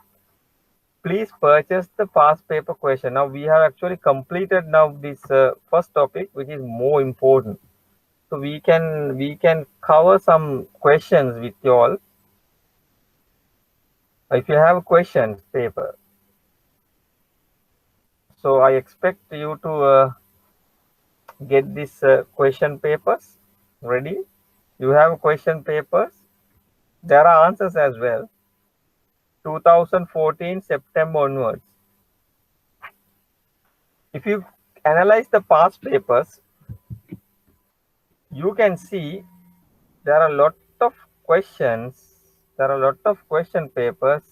Please purchase the past paper question. Now, we have actually completed now this first topic, which is more important. So we can cover some questions with you all. If you have questions paper, so I expect you to get this question papers ready. You have question papers. There are answers as well. 2014 September onwards. If you analyze the past papers, you can see there are a lot of questions. There are a lot of question papers,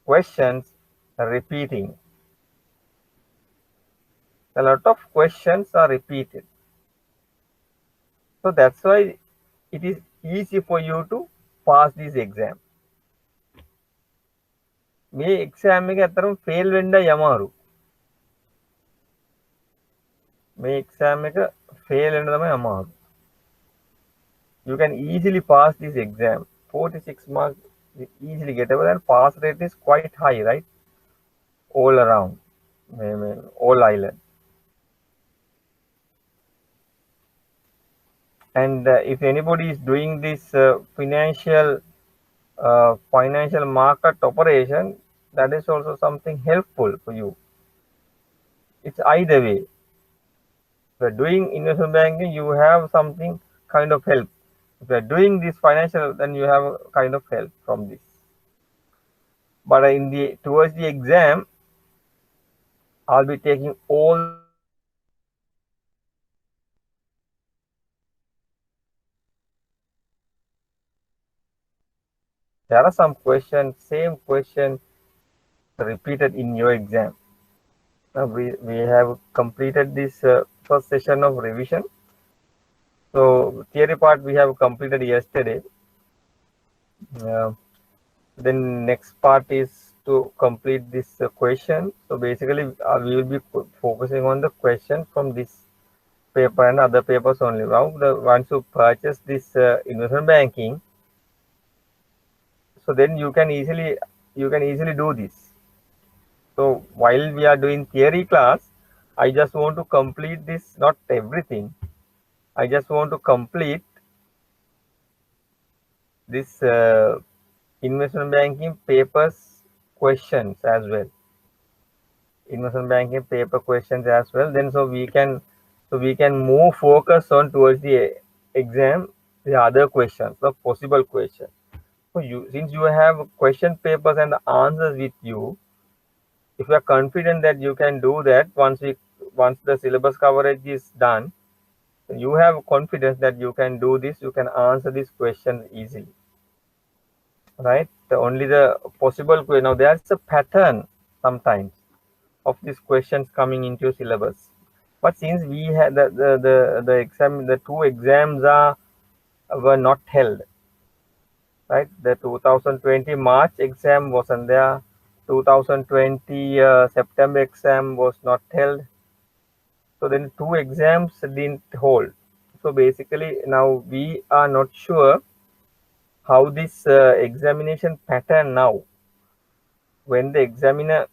questions repeating. A lot of questions are repeated. So that's why it is easy for you to pass this exam. මේ exam එක ඇත්තටම fail වෙන්න යමාරු. මේ exam එක fail වෙන්න තමයි අමාරු. You can easily pass this exam. 46 marks is easily gettable, and pass rate is quite high, right? All around, all island. And if anybody is doing this financial market operation, that is also something helpful for you. It's either way. If you're doing investment banking, you have something kind of help. If you're doing this financial, then you have a kind of help from this. But towards the exam, I'll be taking all there are some questions, same question repeated in your exam. Now we have completed this first session of revision. So theory part we have completed yesterday. Then next part is to complete this question. So basically we will be focusing on the question from this paper and other papers only. Now once you purchase this investment banking, so then you can easily do this. So while we are doing theory class, I just want to complete this, not everything. I just want to complete this investment banking papers questions as well. Investment banking paper questions as well. Then so we can move focus on towards the exam, the other questions, the possible questions. So since you have question papers and the answers with you, if you are confident that you can do that, once the syllabus coverage is done, you have confidence that you can do this, you can answer this question easily, right? Only the possible question. Now there's a pattern sometimes of these questions coming into syllabus, but since we had the two exams were not held, right? The 2020 March exam wasn't there. 2020 September exam was not held. So then two exams didn't hold. So basically now we are not sure how this examination pattern now. When the examiner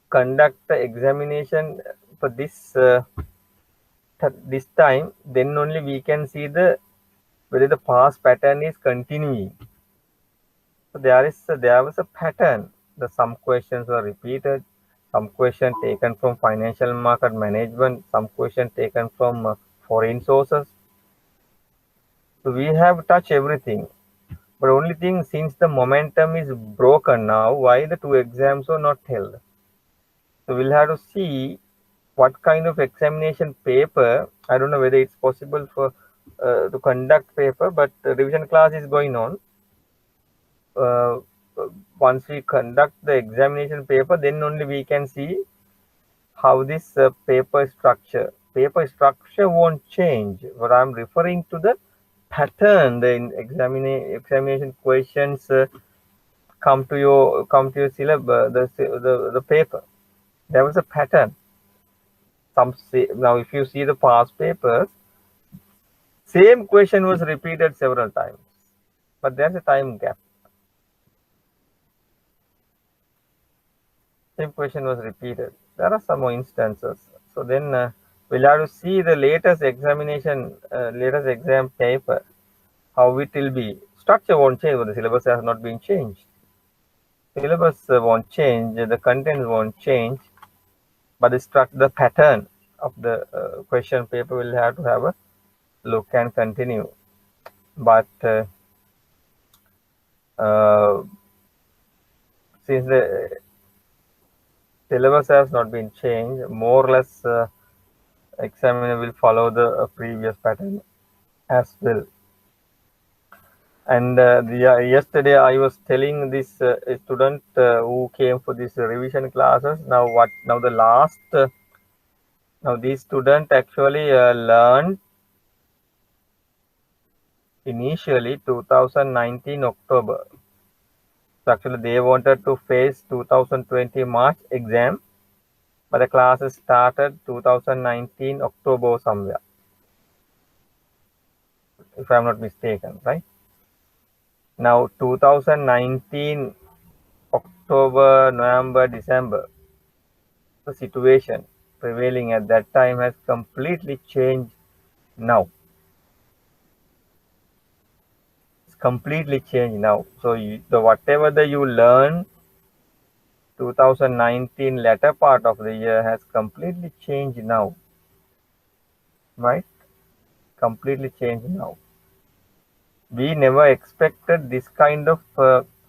conduct the examination for this time, then only we can see whether the past pattern is continuing. So there was a pattern. Some questions were repeated, some questions taken from financial market management, some questions taken from foreign sources. So we have touched everything. But only thing, since the momentum is broken now, why the two exams are not held? So we'll have to see what kind of examination paper. I don't know whether it's possible for to conduct paper, but the revision class is going on. Once we conduct the examination paper, then only we can see how this paper structure won't change, but I'm referring to the pattern. The examination questions come to your syllabus, the paper. There was a pattern. now if you see the past papers, same question was repeated several times, but there's a time gap. Same question was repeated. There are some more instances. So then we'll have to see the latest latest exam paper, how it will be. Structure won't change, but the syllabus has not been changed. Syllabus won't change, the content won't change, but the pattern of the question paper will have to have a look and continue. But since the syllabus has not been changed, more or less examiner will follow the previous pattern as well. And yesterday I was telling this student who came for this revision classes. Now these student actually learned initially 2019 October. So actually they wanted to face 2020 March exam, but the classes started 2019 October somewhere, if I'm not mistaken, right? Now 2019 October, November, December, the situation prevailing at that time has completely changed now. It's completely changed now. So whatever that you learn 2019 latter part of the year has completely changed now, right? Completely changed now. We never expected this kind of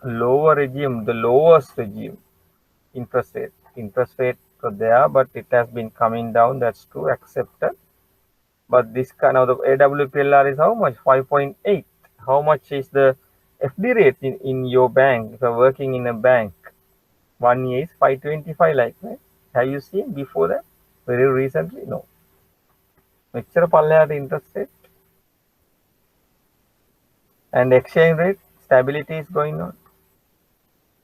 lower regime, the lowest regime, interest rate. Interest rates are there, but it has been coming down. That's true, accepted. But this kind of the AWPLR is how much? 5.8. How much is the FD rate in your bank? If you're working in a bank, 1 year is 525 like that. Have you seen before that? Very recently? No. Mixture of interest rate and exchange rate stability is going on.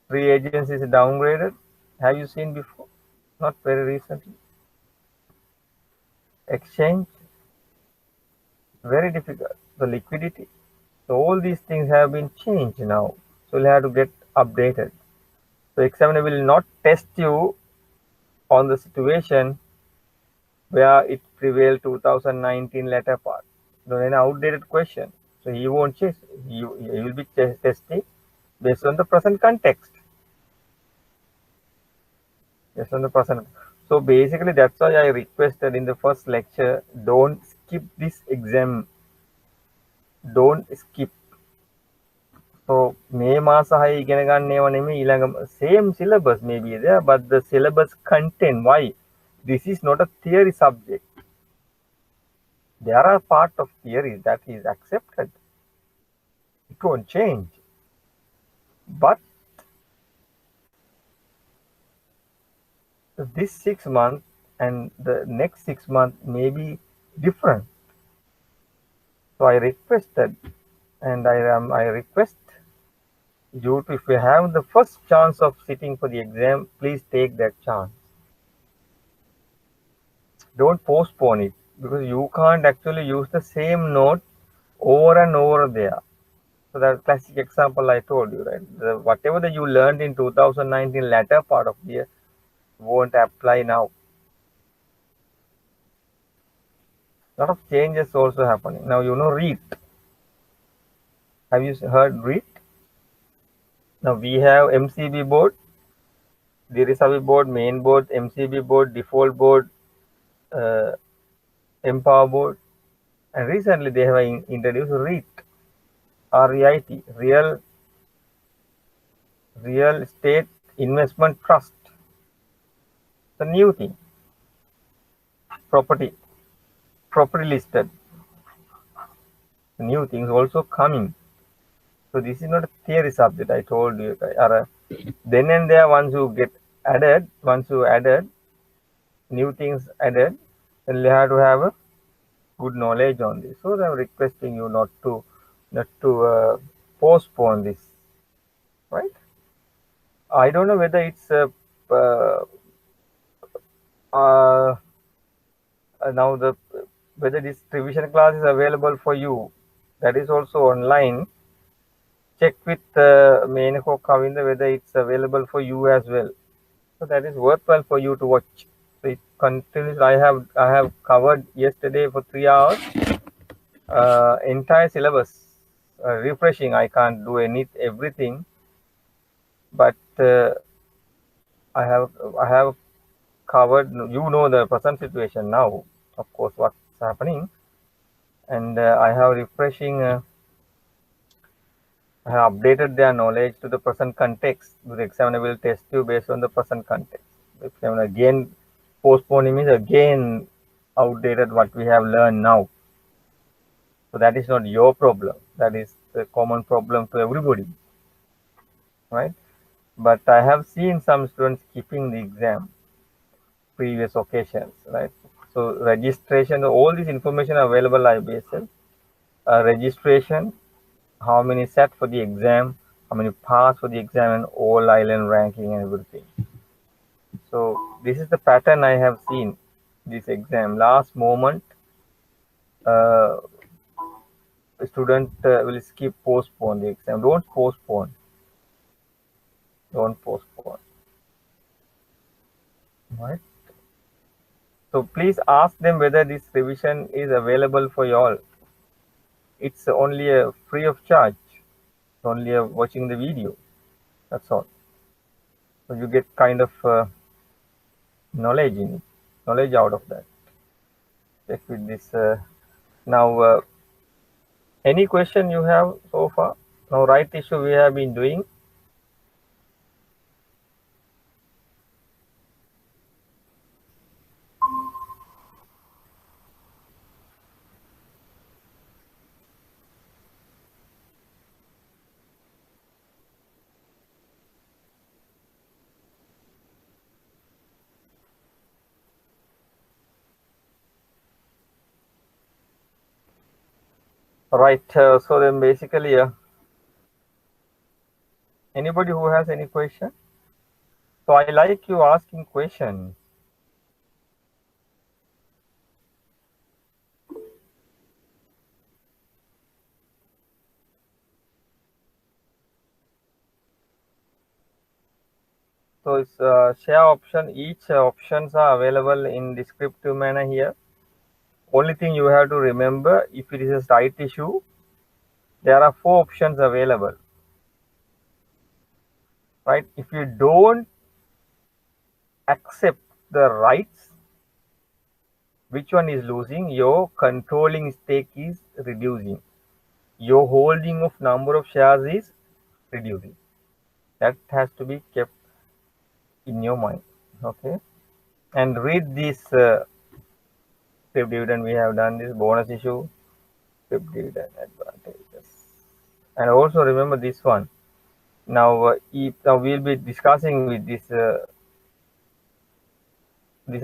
Free agency is downgraded. Have you seen before? Not very recently. Exchange, very difficult. The liquidity. So all these things have been changed now. So you'll have to get updated. So examiner will not test you on the situation where it prevailed 2019 latter part. So an outdated question. So he won't change. He will be testing based on the present context. Based on the present. So basically that's why I requested in the first lecture, don't skip this exam. Don't skip. So මේ මාස 6 ඉගෙන ගන්න ඒවා නෙමෙයි ඊළඟ same syllabus may be there, but the syllabus content, why this is not a theory subject. There are part of theory that is accepted, it won't change, but this 6 months and the next 6 months may be different. So I requested, and I request you to, if you have the first chance of sitting for the exam, please take that chance. Don't postpone it, because you can't actually use the same note over and over there. So that classic example I told you, right? Whatever that you learned in 2019 latter part of the year won't apply now. Lot of changes also happening. Now you know REIT. Have you heard REIT? Now we have MCB board, Dirisavi board, main board, MCB board, default board, Empower board, and recently they have introduced REIT, REIT, Real Estate Investment Trust. The new thing, property listed. The new things also coming. So this is not a theory subject, I told you. Then and there, once you added new things added, then you have to have a good knowledge on this. So I'm requesting you not to postpone this, right? I don't know whether it's now the whether this revision class is available for you, that is also online. Check with Menako Kavinda whether it's available for you as well. So that is worthwhile for you to watch. So it continues. I have covered yesterday for 3 hours entire syllabus. Refreshing. I can't do everything, but I have covered. You know the present situation now. Of course, what's happening, and I have refreshing. I have updated their knowledge to the present context. The examiner will test you based on the present context. The examiner again postponing means again outdated what we have learned now. So that is not your problem. That is the common problem to everybody, right? But I have seen some students skipping the exam previous occasions, right? So registration, all this information available IBSL. Registration, how many set for the exam, how many pass for the exam, and all island ranking and everything. So this is the pattern I have seen this exam. Last moment, student will skip, postpone the exam. Don't postpone. Don't postpone. Right. So please ask them whether this revision is available for you all. It's only free of charge. It's only watching the video. That's all. So you get kind of knowledge in it, knowledge out of that. Check with this. Now, any question you have so far? Now, right issue we have been doing. Right. So then basically, anybody who has any question? So I like you asking questions. So it's share option. Each options are available in descriptive manner here. Only thing you have to remember, if it is a right issue, there are 4 options available. Right? If you don't accept the rights, which one is losing? Your controlling stake is reducing. Your holding of number of shares is reducing. That has to be kept in your mind. Okay. And read this scrip dividend. We have done this bonus issue, scrip dividend advantages. And also remember this one. Now, now we'll be discussing with this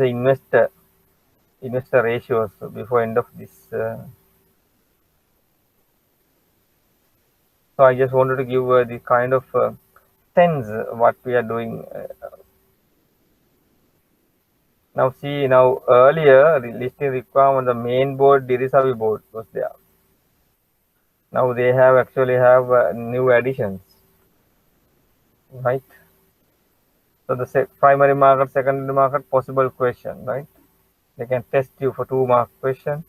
investor ratios before end of this. So I just wanted to give the kind of sense what we are doing. Now see, now earlier listing requirement, the main board, Dirisavi board was there. Now they have actually have new additions, right? So the primary market, secondary market, possible question, right? They can test you for 2-mark question.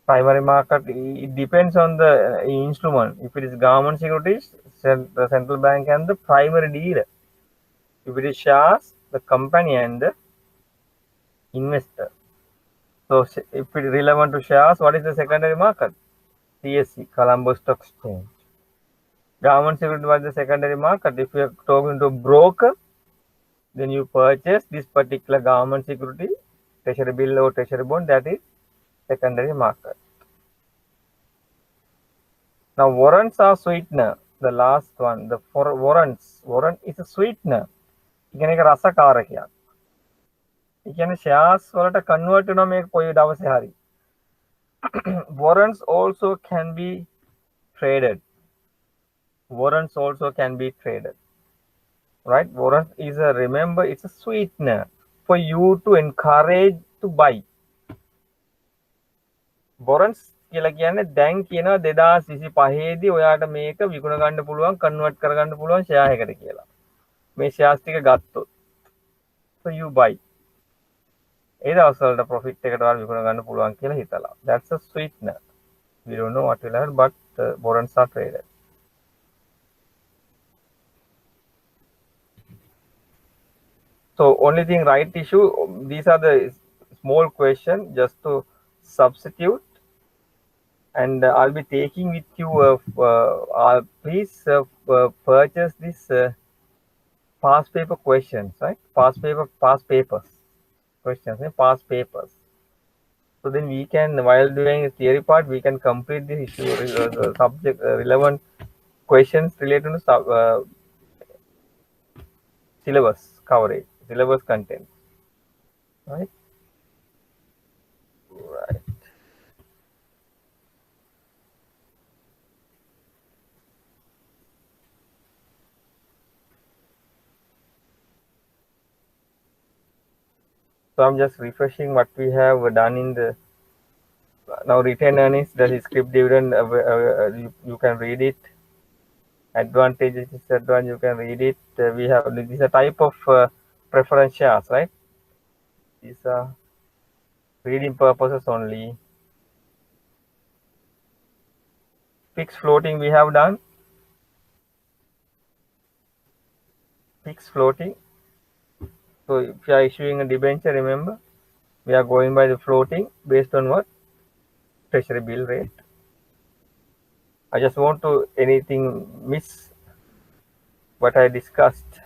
Primary market, it depends on the instrument. If it is government securities, the central bank and the primary dealer. If it is shares, the company and the investor. So if it is relevant to shares, what is the secondary market? CSE, Colombo Stock Exchange. Government security was the secondary market. If you are talking to broker, then you purchase this particular government security, treasury bill or treasury bond, that is secondary market. Now warrants are sweetener. The last one, the warrant is a sweetener. ඉගෙන එක රසකාරකයක්. ඒ කියන්නේ shares වලට convert වෙනවා මේක කොයි දවසේ හරි. Warrants also can be traded. Warrants also can be traded. Right? Warrant is remember, it's a sweetener for you to encourage to buy. බොරන්ස් කියලා කියන්නේ දැන් කියනවා 2025 දී ඔයාට මේක විකුණ ගන්න පුළුවන් කන්වර්ට් කරගන්න පුළුවන් ෂෙයා එකකට කියලා. මේ ෂෙයාස් ටික ගත්තොත්. So you buy. ඒ දවස් වලට profit එකට ඔයාලා විකුණ ගන්න පුළුවන් කියලා හිතලා. That's a sweetener. We don't know what will happen, but warrants are traded. So only thing right issue, these are the small question just to substitute, and I'll be taking with you, please purchase this past paper questions, right? Past papers questions, past papers. So then we can, while doing the theory part, we can complete the issue, subject relevant questions related to syllabus coverage, syllabus content, right? Right. So I'm just refreshing what we have done in the now retained earnings, that is scrip dividend. You can read it. Advantages, disadvantage, you can read it. We have, this is a type of preference shares, right? These are reading purposes only. Fixed floating we have done. Fixed floating. So if you are issuing a debenture, remember, we are going by the floating based on what? Treasury bill rate. I just want to anything miss what I discussed.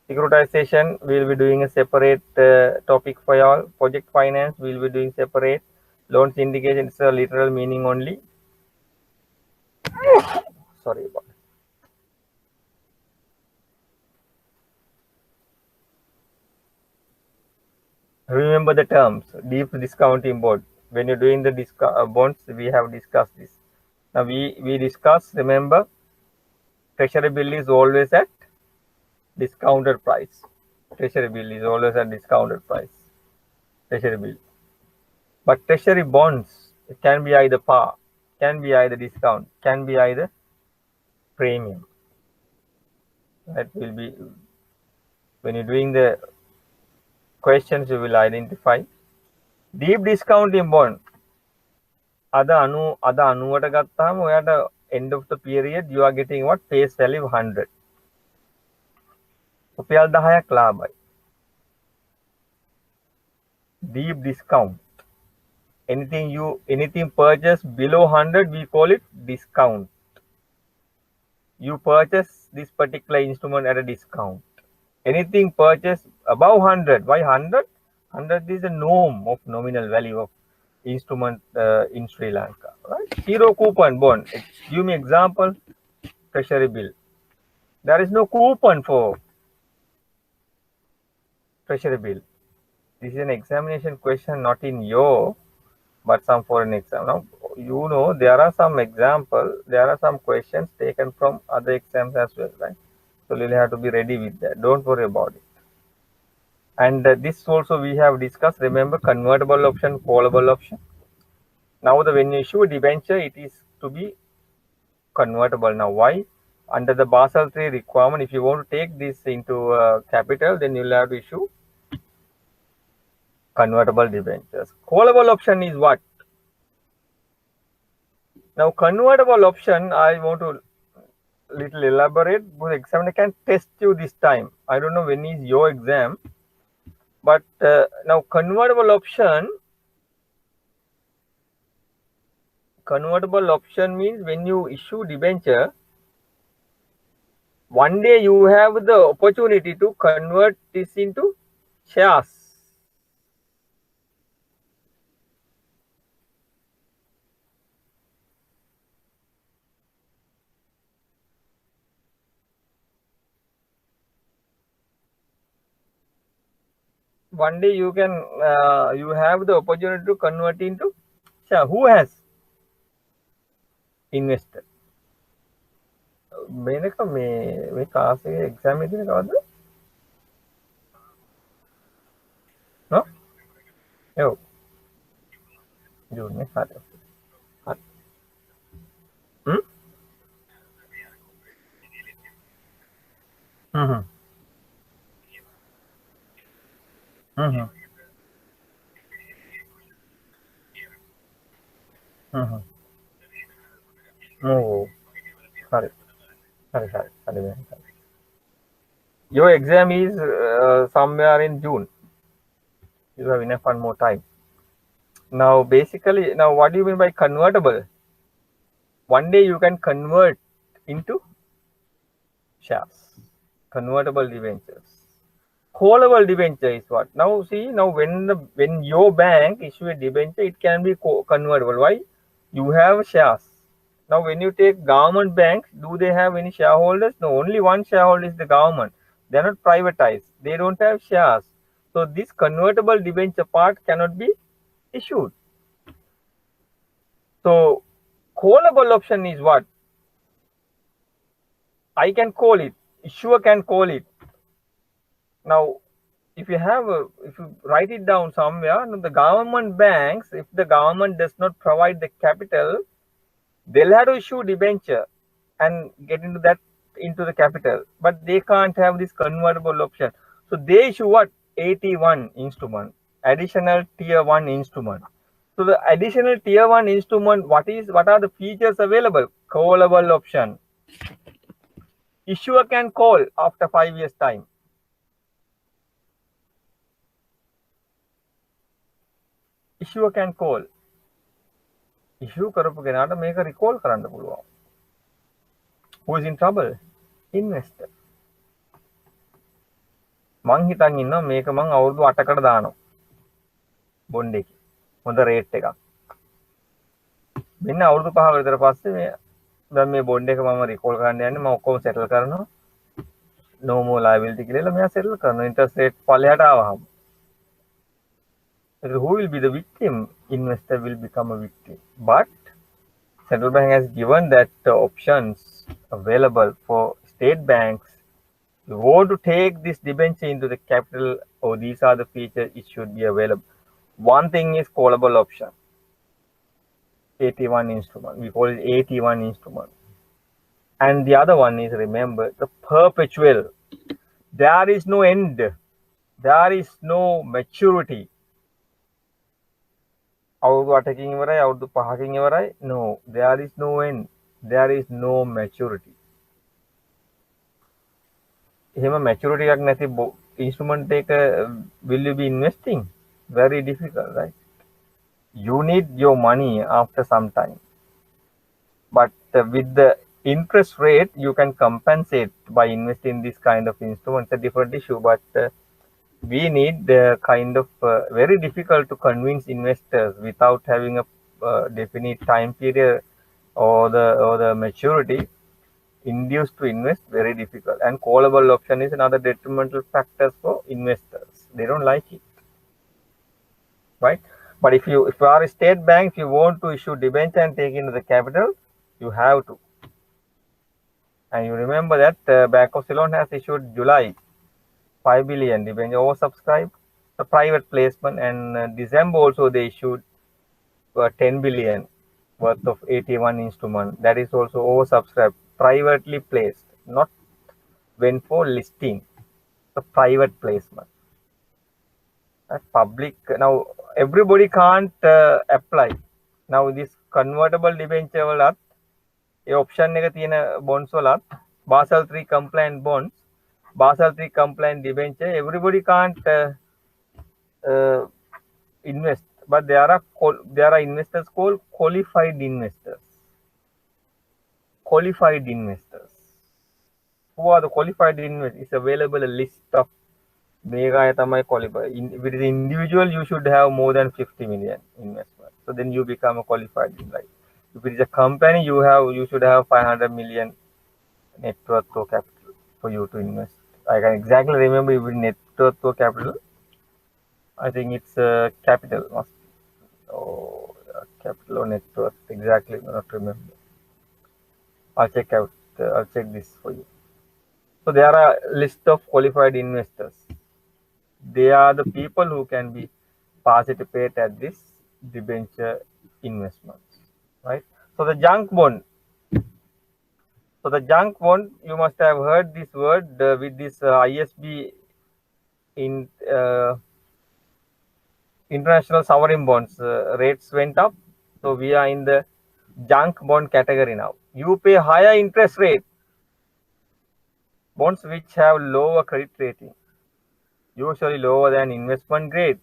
Securitization, we will be doing a separate topic for y'all. Project finance, we will be doing separate. Loan syndication is a literal meaning only. Sorry about it. Remember the terms. Deep discounting board. When you're doing the bonds, we have discussed this. Now we discuss, remember, treasury bill is always at discounted price. Treasury bill is always at discounted price. Treasury bill. But treasury bonds, it can be either par, can be either discount, can be either premium. That will be, when you're doing the questions, you will identify. Deep discounting bond. අද 90ට ගත්තාම ඔයාට end of the period you are getting what? Face value 100. රුපියල් 10ක් ලාභයි. Deep discount. Anything purchased below 100, we call it discount. You purchase this particular instrument at a discount. Anything purchased above 100, why 100? 100 is the norm of nominal value of instrument in Sri Lanka, right? Zero coupon bond. Give me example. Treasury bill. There is no coupon for treasury bill. This is an examination question, not in your, but some foreign exam. Now, you know, there are some examples, there are some questions taken from other exams as well, right? So you'll have to be ready with that. Don't worry about it. And this also we have discussed. Remember, convertible option, callable option. Now, when you issue a debenture, it is to be convertible. Now, why? Under the Basel III requirement, if you want to take this into capital, then you'll have to issue convertible debentures. Callable option is what? Now, convertible option, I want to little elaborate, because examiner can test you this time. I don't know when is your exam, but now convertible option means when you issue debenture, one day you have the opportunity to convert this into shares. One day you can, you have the opportunity to convert into share. Who has invested? මේක මේ class එකේ exam එකේ තියෙන කවද්ද? No? Oh. June එක හරි. හරි. හ්ම්? හ්ම්. හ්ම්. හ්ම්. ඔව්. හරි. හරි හරි. හරි හරි. Your exam is somewhere in June. You have enough one more time. Now, basically, now what do you mean by convertible? One day you can convert into shares, convertible debentures. Callable debenture is what? Now, see, now when your bank issue a debenture, it can be convertible. Why? You have shares. Now, when you take government banks, do they have any shareholders? No, only one shareholder is the government. They are not privatized. They don't have shares. So, this convertible debenture part cannot be issued. So, callable option is what? I can call it. Issuer can call it. Now, if you write it down somewhere, the government banks, if the government does not provide the capital, they'll have to issue debenture and get into the capital. But they can't have this convertible option. So they issue what? AT1 instrument, additional tier 1 instrument. So the additional tier 1 instrument, what are the features available? Callable option. Issuer can call after 5 years time. Issuer can call. Issue කරපු කෙනාට මේක recall කරන්න පුළුවන්. Who is in trouble? Investor. මං හිතන් ඉන්නවා මේක මං අවුරුදු 8කට දානවා. බොන්ඩ් එකේ. හොඳ රේට් එකක්. මෙන්න අවුරුදු 5 විතර පස්සේ මේ දැන් මේ බොන්ඩ් එක මම recall කරන්න යන්නේ මම ඔක්කොම settle කරනවා. No more liability කියලා මෙයා settle කරනවා. interest rate පල්ලෙහාට ආවහම. Who will be the victim? Investor will become a victim. But Central Bank has given that options available for state banks. You want to take this debenture into the capital, or these are the features it should be available. One thing is callable option. AT1 instrument. We call it AT1 instrument. And the other one is, remember, the perpetual. There is no end. There is no maturity. No, there is no end. There is no maturity. එහෙම maturity එකක් නැති instrument එක will you be investing? Very difficult, right? You need your money after some time. But with the interest rate, you can compensate by investing this kind of instruments. A different issue, but we need kind of very difficult to convince investors without having a definite time period or the maturity induced to invest. Very difficult. And callable option is another detrimental factor for investors. They don't like it, right? But if you are a state bank, if you want to issue debenture and take into the capital, you have to. And you remember that Bank of Ceylon has issued July 5 billion debenture oversubscribed, the private placement, and December also they issued 10 billion worth of AT1 instrument. That is also oversubscribed, privately placed, not went for listing, the private placement. Public, now everybody can't apply. Now this convertible debenture වලත් ඒ option එක තියෙන bonds වලත් Basel 3 compliant bonds, Basel 3 compliant debenture, everybody can't invest, but there are investors called qualified investors. Qualified investors. Who are the qualified investors? It's available a list of mega qualified. If it is individual, you should have more than 50 million investment. So then you become a qualified investor. If it is a company, you should have 500 million net worth or capital for you to invest. I can exactly remember if it net worth or capital. I think it's capital. Capital or net worth. Exactly, not remember. I'll check out. I'll check this for you. So there are a list of qualified investors. They are the people who can be participate at this debenture investments, right? So the junk bond. So the junk bond, you must have heard this word with this ISB in international sovereign bonds rates went up. So we are in the junk bond category now. You pay higher interest rate bonds which have lower credit rating, usually lower than investment grade.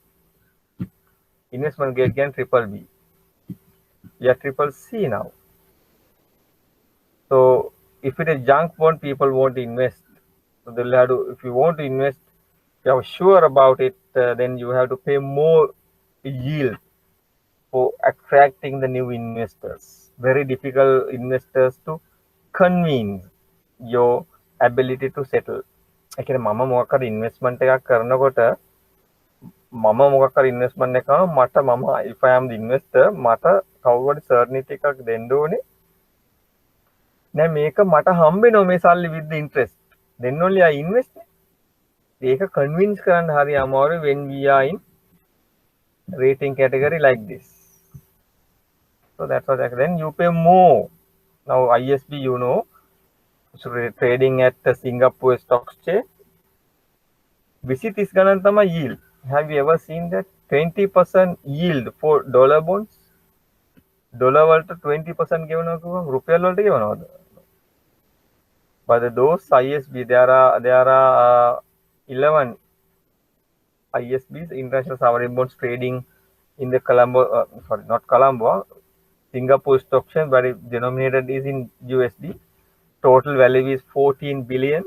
Investment grade can triple B. We are triple C now. So if it is junk bond, people won't invest. So they'll have to, if you want to invest, if you are sure about it, then you have to pay more yield for attracting the new investors. Very difficult investors to convince your ability to settle. ඒ කියන්නේ මම මොකක් හරි investment එකක් කරනකොට මම මොකක් හරි investment එකක් කරනවා මට මම if I am the investor මට කවුරුහරි certainty එකක් දෙන්න ඕනේ නෑ මේක මට හම්බෙනවා මේ සල්ලි with the interest then only I invest ඒක convince කරන්න හරි අමාරුයි when we are in rating category like this. So that's what then you pay more. Now ISB, you know, so trading at the Singapore Stock Exchange. Visit is ganantama yield. Have you ever seen that 20% yield for dollar bonds? Dollar වලට 20% ගෙවනවා කිව්වම රුපියල් වලට ගෙවනවද? But those ISB there are 11 ISBs, international sovereign bonds trading in the Colombo, sorry, not Colombo, Singapore Stock Exchange, but it denominated is in USD. Total value is 14 billion.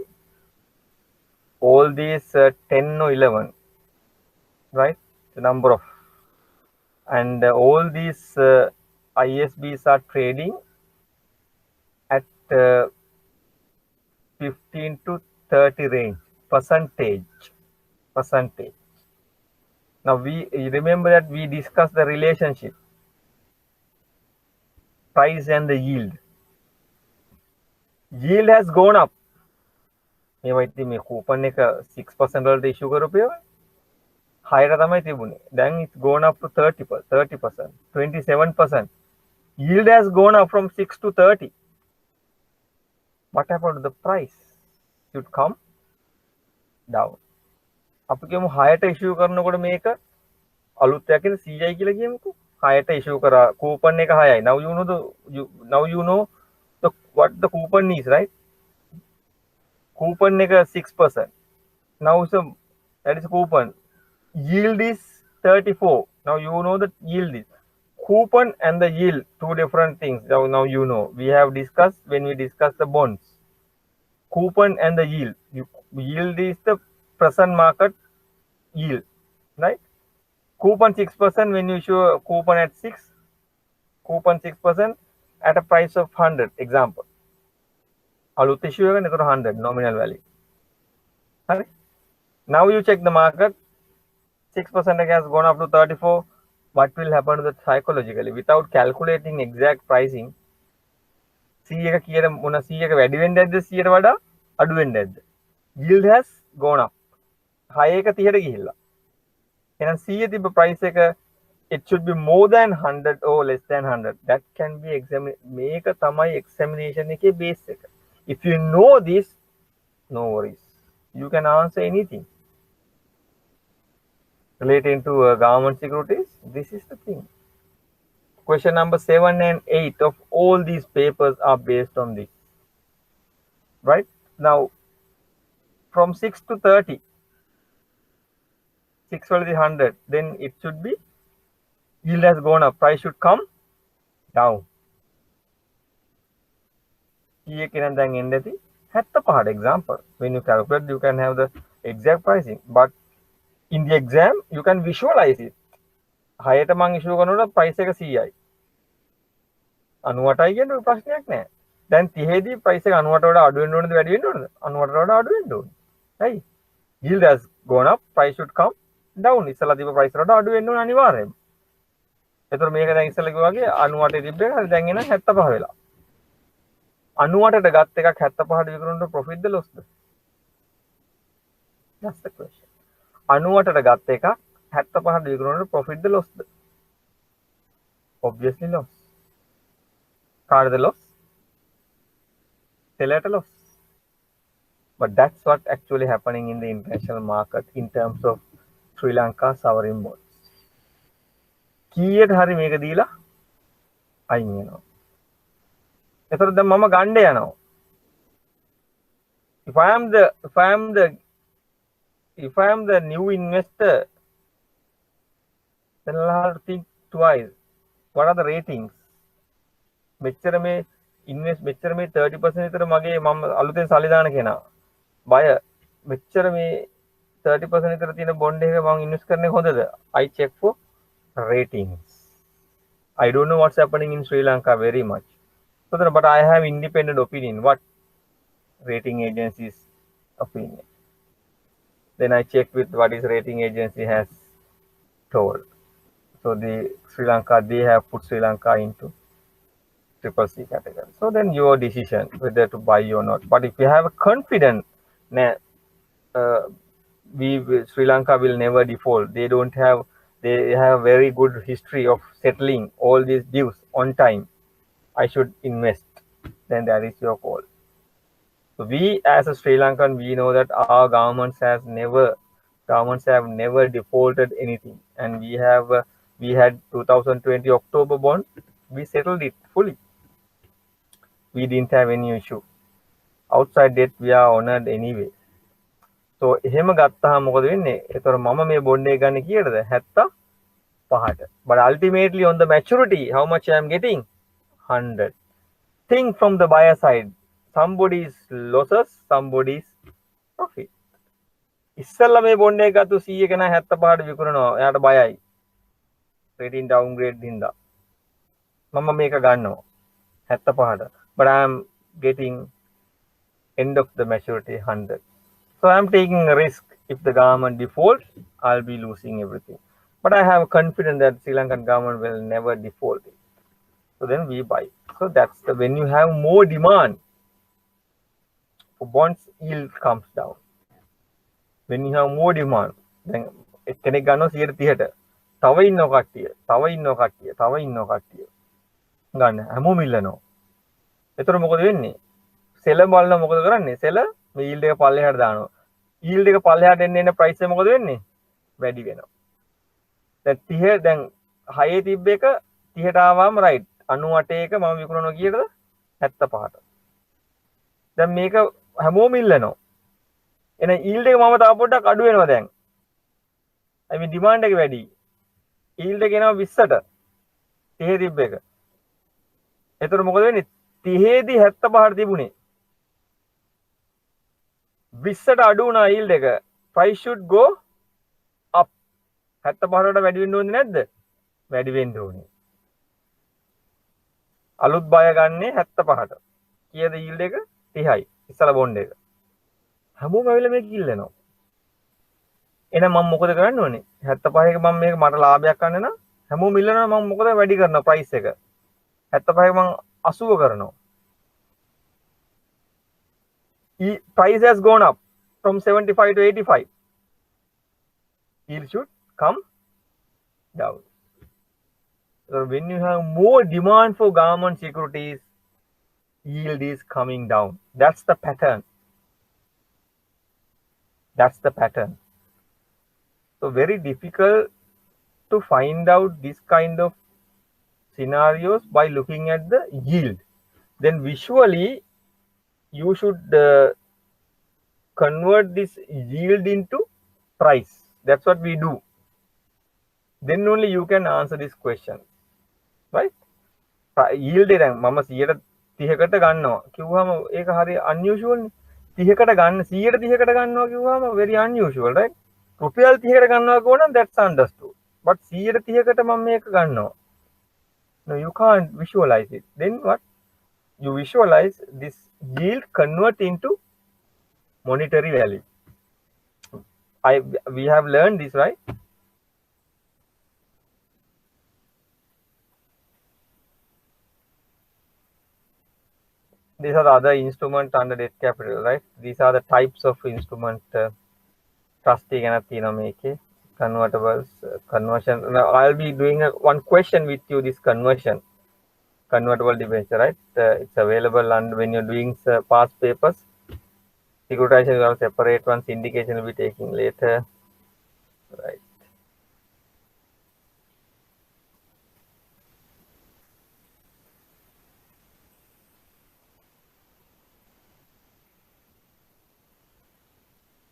All these 10 or 11, right? The number of, and all these ISBs are trading at 15 to 30 range percentage. Now we remember that we discussed the relationship, price and the yield. Yield has gone up. මේ coupon එක 6% වලට issue කරපු ඒවා higher තමයි තිබුණේ. Then it's gone up to 30%, 27%. Yield has gone up from 6 to 30. What happened to the price? Should come down. අපි කියමු 6ට issue කරනකොට මේක අලුත් යකින් 100යි කියලා කියමුකෝ. 6ට issue කරා coupon එක 6යි. Now you know what the coupon is, right? Coupon එක 6%. Now so that is coupon. Yield is 34. Now you know the yield is. Coupon and the yield, two different things. Now you know. We have discussed when we discuss the bonds. Coupon and the yield. Yield is the present market yield, right? Coupon 6% when you issue a coupon at 6. Coupon 6% at a price of 100. Example. අලුත් issue එක නේතර 100 nominal value. Right? Now you check the market. 6% has gone up to 34. What will happen to that psychologically without calculating exact pricing? C එක කීයට මොන C එක වැඩි වෙන්නේ නැද්ද 100ට වඩා අඩු වෙන්නේ නැද්ද? Yield has gone up. 6 එක 30ට ගිහිල්ලා. එහෙනම් C එක තිබ්බ price එක it should be more than 100 or less than 100. That can be examined. මේක තමයි examination එකේ base එක. If you know this, no worries. You can answer anything relating to government securities. This is the thing. Question number 7 and 8 of all these papers are based on this. Right? Now, from 6 to 30, 6 to 100, then it should be yield has gone up. Price should come down. Here can then end the part example. When you calculate, you can have the exact pricing. But in the exam, you can visualize it. හයට මං ඉෂුව කරනකොට price එක 100යි. 98යි කියන ප්‍රශ්නයක් නෑ. දැන් 30 දී price එක 98ට වඩා අඩු වෙන්න ඕනද වැඩි වෙන්න ඕනද? 98ට වඩා අඩු වෙන්න ඕනේ. right? Yield has gone up, price should come down. ඉස්සලා තිබ්බ ප්‍රයිස් වලට අඩු වෙන්න ඕන අනිවාර්යයෙන්ම. ඒතර මේක දැන් ඉස්සලා කිව්වා වගේ 98 තිබ්බ එක දැන් එන 75 වෙලා. 98ට ගත්ත එකක් 75ට විකුණනකොට profit the loss the? That's the question. 98ට ගත්ත එකක් 75ට විකුණනකොට profit the loss the? Obviously loss. Card loss. Seller loss. But that's what actually happening in the international market in terms of Sri Lanka sovereign bonds. කීයට හරි මේක දීලා අයින් වෙනවා. එතකොට දැන් මම ගන්න යනවා. If I am the new investor, then I'll have to think twice. What are the ratings? මෙච්චර මේ invest මෙච්චර මේ 30% විතර මගේ මම අලුතෙන් සල්ලි දාන කෙනා. බය මෙච්චර මේ 30% විතර තියෙන බොන්ඩ් එකක මම ඉන්වෙස්ට් කරන්නේ හොඳද? I check for ratings. I don't know what's happening in Sri Lanka very much. So that, but I have independent opinion. What rating agency's opinion? Then I check with what is rating agency has told. So the Sri Lanka, they have put Sri Lanka into triple C category. So then your decision whether to buy or not. But if you have a confidence, Sri Lanka will never default. They have very good history of settling all these dues on time. I should invest. Then that is your call. So we as a Sri Lankan, we know that our governments have never defaulted anything, and we had 2020 October bond. We settled it fully. We didn't have any issue. Outside debt we are honored anyway. So එහෙම ගත්තාම මොකද වෙන්නේ? ඒතර මම මේ bond එක ගන්න කීයටද? 75ට. But ultimately on the maturity, how much I am getting? 100. Think from the buyer side. Somebody's losses, somebody's profit. ඉස්සල්ලා මේ බොන්ඩ් එක ගත්තු 100 කෙනා 75ට විකුණනවා. එයාට බයයි. rating downgrade දින්දා. මම මේක ගන්නවා 75ට. But I am getting end of the maturity 100. So I am taking a risk. If the government defaults, I'll be losing everything. But I have confidence that Sri Lankan government will never default it. So then we buy. So that's when you have more demand for bonds, yield comes down. When you have more demand, then කෙනෙක් ගන්නවා 130ට. තව ඉන්නව කට්ටිය. ගන්න හැමෝම ඉල්ලනවා. එතකොට මොකද වෙන්නේ? සෙලර් බලන මොකද කරන්නේ? සෙලර් මේ yield එක පල්ලෙහාට දානවා. yield එක පල්ලෙහාට එන්න price එක මොකද වෙන්නේ? වැඩි වෙනවා. දැන් 30 දැන් හයේ තිබ්බ එක 30ට ආවම right 98 එක මම විකුණනවා කීයටද? 75ට. දැන් මේක හැමෝම ඉල්ලනවා. එහෙනම් yield එක මම තව පොඩ්ඩක් අඩු වෙනවා දැන්. I mean demand එක වැඩි. yield එක එනවා 20ට. 30 තිබ්බ එක. එතකොට මොකද වෙන්නේ? 30 දී 75ට තිබුණේ. 20ට අඩු වුණා yield එක. Price should go up. 75ට වැඩි වෙන්න ඕනේ නැද්ද? වැඩි වෙන්න ඕනේ. අලුත් බය ගන්නේ 75ට. කීයද yield එක? 30යි. ඉස්සලා බොන්ඩ් එක. හැමෝම ඇවිල්ලා මේක ඉල්ලනවා. එහෙනම් මම මොකද කරන්න ඕනේ? 75 එක මම මේක මට ලාභයක් ගන්න නම් හැමෝම ඉල්ලනවා මම මොකද වැඩි කරනවා price එක. 75 එක මම 80 කරනවා. Price has gone up from 75 to 85. Yield should come down. So when you have more demand for government securities, yield is coming down. That's the pattern. So very difficult to find out this kind of scenarios by looking at the yield. Then visually you should convert this yield into price. That's what we do. Then only you can answer this question, right? Yield එක දැන් මම 130කට ගන්නවා කිව්වම ඒක හරි unusual නේ. 30කට ගන්න 130කට ගන්නවා කිව්වම very unusual, right? රුපියල් 30කට ගන්නවා කියනනම් that's understood. But 130කට මම මේක ගන්නවා. No, you can't visualize it. Then what? You visualize this yield convert into monetary value. We have learned this, right? These are the other instruments under debt capital, right? These are the types of instrument trustee ගැන තියෙනවා මේකේ. convertibles, conversion. Now I'll be doing one question with you, this conversion, convertible debenture, right? It's available, and when you're doing past papers, securitization will have separate one, syndication will be taking later, right?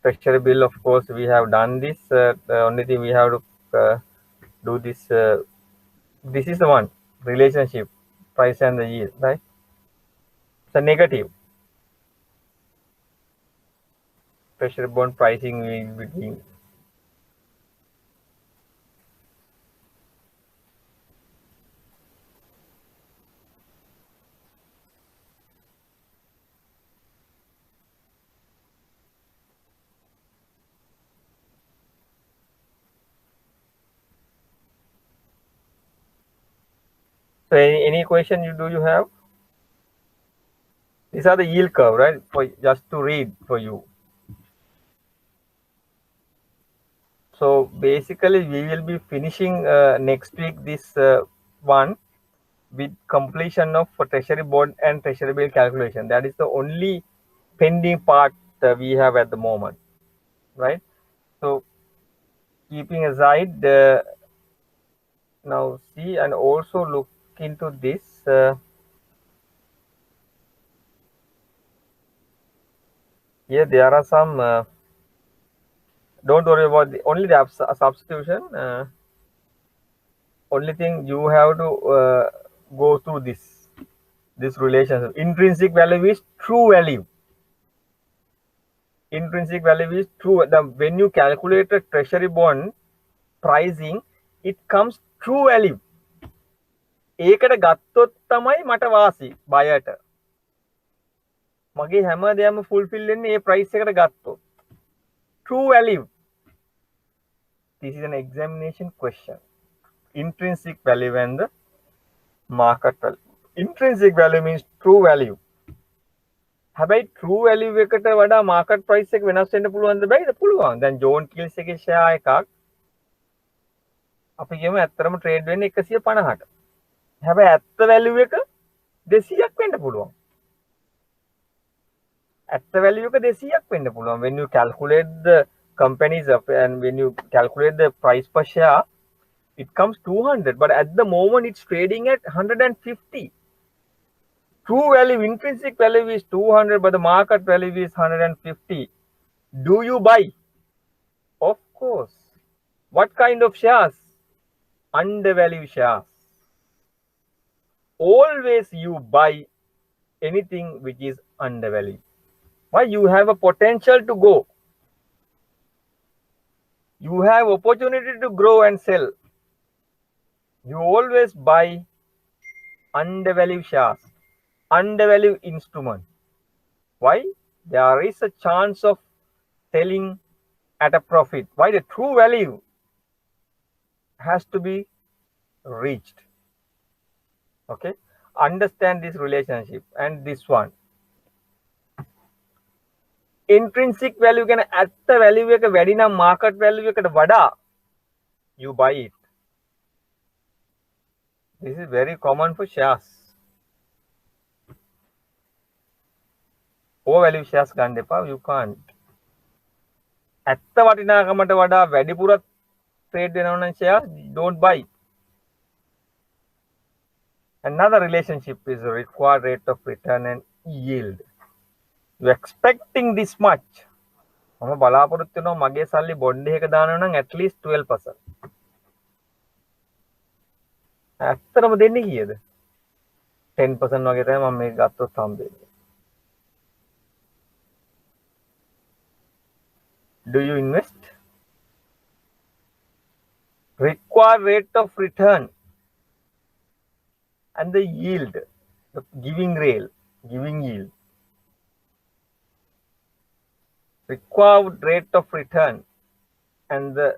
Treasury bill, of course, we have done this. The only thing we have to do this. This is the one relationship, price and the yield, right? It's a negative. Treasury bond pricing will be between. So any question do you have? These are the yield curve, right? For just to read for you. So basically, we will be finishing next week this one with completion of treasury bond and treasury bill calculation. That is the only pending part we have at the moment, right? So keeping aside now see and also look into this. Here there are some. Don't worry about only the substitution. Only thing you have to go through this relationship. Intrinsic value is true value. Intrinsic value is true. When you calculate a treasury bond pricing, it comes true value. ඒකට ගත්තොත් තමයි මට වාසි බයට. මගේ හැම දෙයක්ම fulfill වෙන්නේ ඒ price එකට ගත්තොත්. True value. This is an examination question. Intrinsic value and the market value. Intrinsic value means true value. හැබැයි true value එකට වඩා market price එක වෙනස් වෙන්න පුළුවන්ද බැයිද? පුළුවන්. දැන් ජෝන් කිල්ස් එකේ share එකක් අපි කියමු ඇත්තටම trade වෙන්නේ 150ට. හැබැයි ඇත්ත value එක 200ක් වෙන්න පුළුවන්. ඇත්ත value එක 200ක් වෙන්න පුළුවන්. When you calculate the companies up and when you calculate the price per share, it comes 200, but at the moment it's trading at 150. True value, intrinsic value is 200, but the market value is 150. Do you buy? Of course. What kind of shares? Undervalued shares. Always you buy anything which is undervalued. Why? You have a potential to go. You have opportunity to grow and sell. You always buy undervalued shares, undervalued instrument. Why? There is a chance of selling at a profit. Why? The true value has to be reached. Okay, understand this relationship and this one. Intrinsic value can at the value එක වැඩි නම් market value එකට වඩා you buy it. This is very common for shares. Overvalue shares ගන්න එපා, you can't. ඇත්ත වටිනාකමට වඩා වැඩිපුර trade වෙනවා නම් shares don't buy. Another relationship is the required rate of return and yield. You expecting this much. මම බලාපොරොත්තු වෙනවා මගේ සල්ලි බොන්ඩ් එකක දානවා නම් at least 12%. ඇත්තටම දෙන්නේ කීයද? 10% වගේ තමයි මම මේක ගත්තොත් හම්බෙන්නේ. Do you invest? Required rate of return and the yield, the giving yield. Required rate of return and the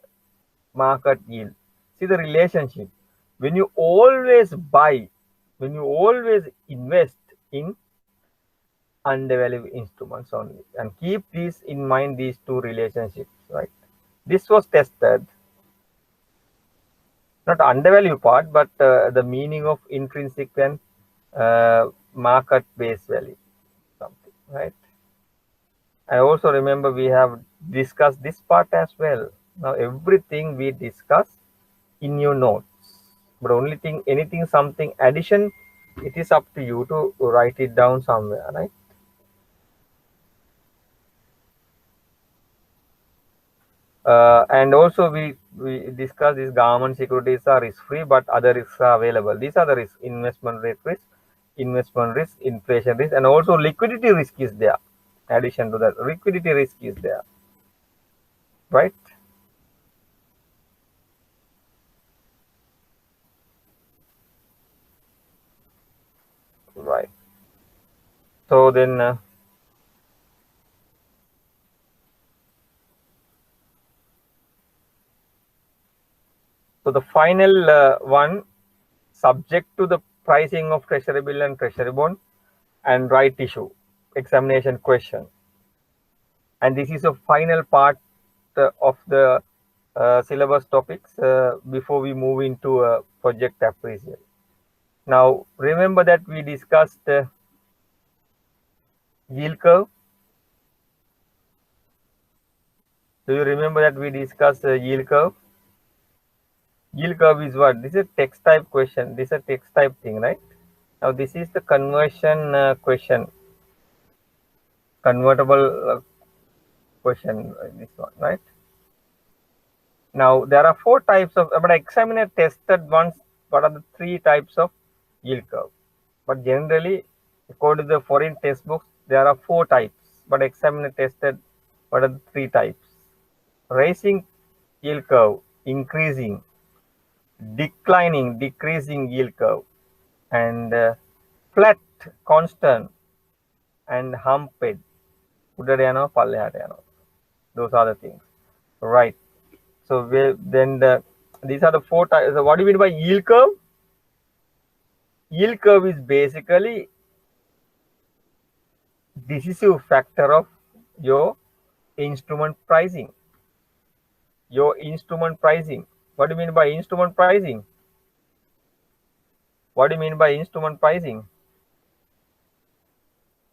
market yield. See the relationship. When you always buy, when you always invest in undervalued instruments only, and keep this in mind, these two relationships, right? This was tested not undervalue part, but the meaning of intrinsic and market base value, something, right? I also remember we have discussed this part as well. Now everything we discuss in your notes, but only thing, anything, something addition, it is up to you to write it down somewhere, right? And also we discussed these government securities are risk free, but other risks are available. These are the risks: investment rate risk, inflation risk, and also liquidity risk is there. Addition to that, liquidity risk is there, right? Right. So then so the final one, subject to the pricing of treasury bill and treasury bond and right issue examination question. And this is a final part of the syllabus topics before we move into project appraisal. Now remember that we discussed yield curve. Do you remember that we discussed yield curve? Yield curve is what? This is a text type question. This is a text type thing, right? Now this is the conversion question, convertible question. This one, right? Now there are four types of, but examiner tested once what are the three types of yield curve. But generally, according to the foreign textbooks, there are four types. But examiner tested what are the three types: rising yield curve, increasing, declining, decreasing yield curve, and flat, constant, and humped. Those are the things, right? So these are the four types. So what do you mean by yield curve? Yield curve is basically decisive factor of your instrument pricing. Your instrument pricing. What do you mean by instrument pricing? What do you mean by instrument pricing?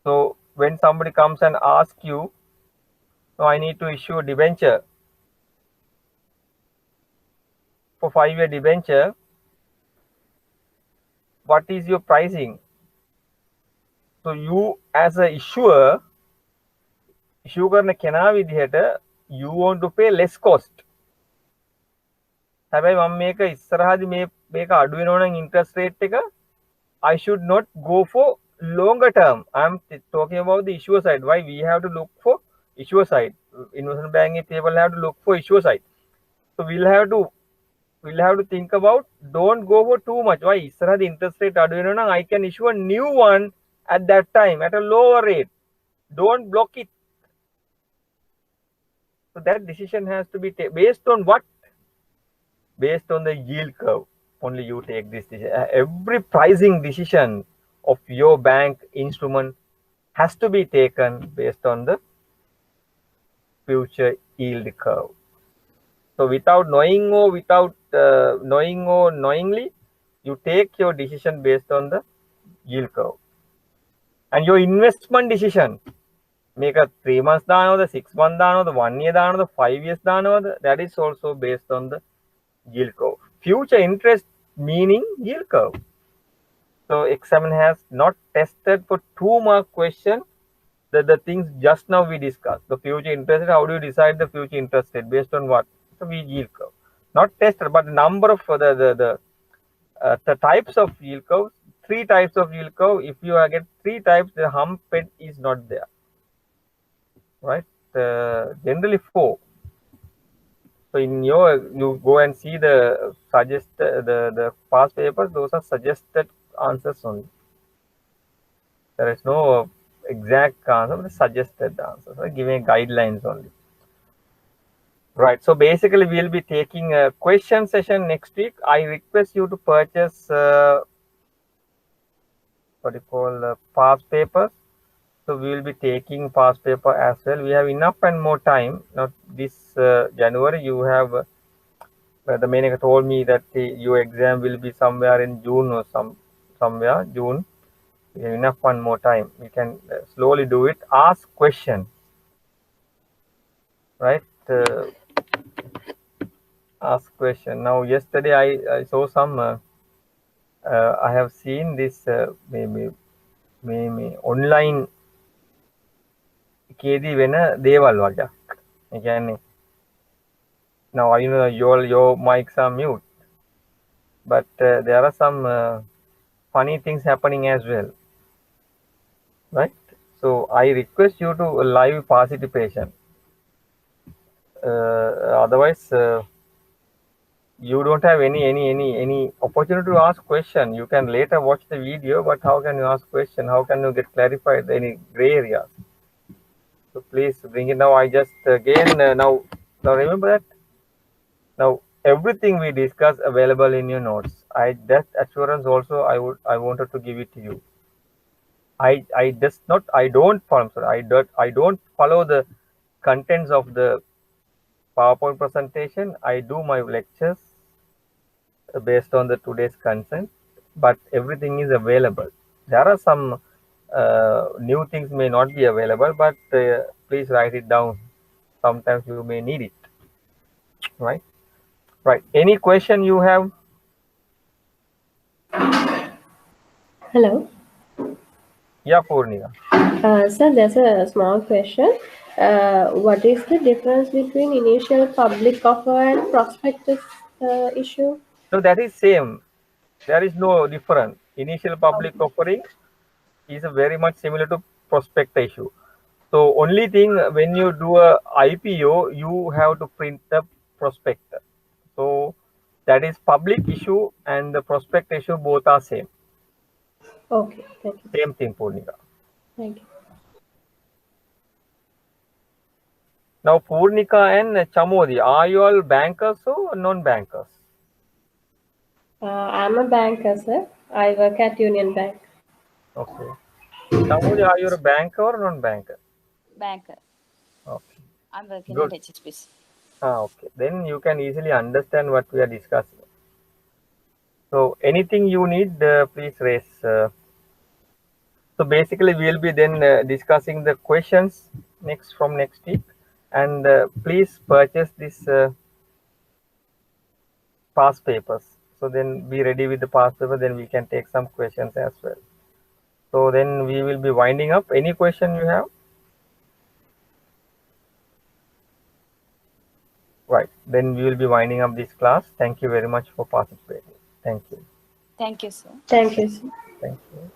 So when somebody comes and asks you, so I need to issue a debenture for 5-year debenture, what is your pricing? So you as a issuer, issue කරන කෙනා විදිහට you want to pay less cost. හැබැයි මම මේක ඉස්සරහදී මේක අඩු වෙනවා නම් interest rate එක, I should not go for longer term. I am talking about the issuer side. Why we have to look for issuer side? Investment banking people have to look for issuer side. So we'll have to think about, don't go for too much. Why ඉස්සරහදී interest rate අඩු වෙනවා නම් I can issue a new one at that time at a lower rate. Don't block it. So that decision has to be based on what? Based on the yield curve. Only you take this decision. Every pricing decision of your bank instrument has to be taken based on the future yield curve. So without knowing or without knowing or knowingly, you take your decision based on the yield curve. And your investment decision, make a 3 months දානවද, 6 months දානවද, 1 year දානවද, 5 years දානවද, that is also based on the yield curve. Future interest meaning yield curve. So examiner has not tested for 2-mark question the things just now we discussed. The future interest rate, how do you decide the future interest rate? Based on what? So we yield curve. Not tested, but the number of the types of yield curve. 3 types of yield curve. If you get 3 types, the humped is not there, right? Generally 4. So in you go and see the the past papers. Those are suggested answers only. There is no exact answer, but suggested answers, right? Giving guidelines only. Right. So basically, we'll be taking a question session next week. I request you to purchase what you call past papers. So we will be taking past paper as well. We have enough and more time. Now this January, you have the manager told me that your exam will be somewhere in June or somewhere June. We have enough one more time. We can slowly do it. Ask question, right? Ask question. Now yesterday I saw some. I have seen this maybe online කේදී වෙන දේවල් වගේක්. ඒ කියන්නේ now I know your mics are mute, but there are some funny things happening as well, right? So I request you to live participation. Otherwise you don't have any opportunity to ask question. You can later watch the video, but how can you ask question? How can you get clarified any gray areas? So please bring it now. I just again now remember that now everything we discuss available in your notes. That assurance also I wanted to give it to you. I don't follow the contents of the PowerPoint presentation. I do my lectures based on the today's content, but everything is available. There are some new things may not be available, but please write it down. Sometimes you may need it, right? Right. Any question you have? Hello. Yeah, Purnika. Sir, there's a small question. What is the difference between initial public offer and prospectus issue? So that is same. There is no difference. Initial public offering is very much similar to prospectus issue. So only thing when you do a IPO, you have to print the prospectus. So that is public issue and the prospectus issue both are same. Okay, thank you. Same thing, Purnika. Thank you. Now Purnika and Chamodi, are you all bankers or non-bankers? I'm a banker, sir. I work at Union Bank. Okay. Chamodi, are you a banker or non-banker? Banker. Okay. I'm working Good. at HSBC. Okay. Then you can easily understand what we are discussing. So anything you need, please raise. So basically, we will be then discussing the questions from next week, and please purchase this past papers. So then be ready with the past paper. Then we can take some questions as well. So then we will be winding up. Any question you have? Right. Then we will be winding up this class. Thank you very much for participating. Thank you. Thank you, sir. Thank you, sir. Thank you.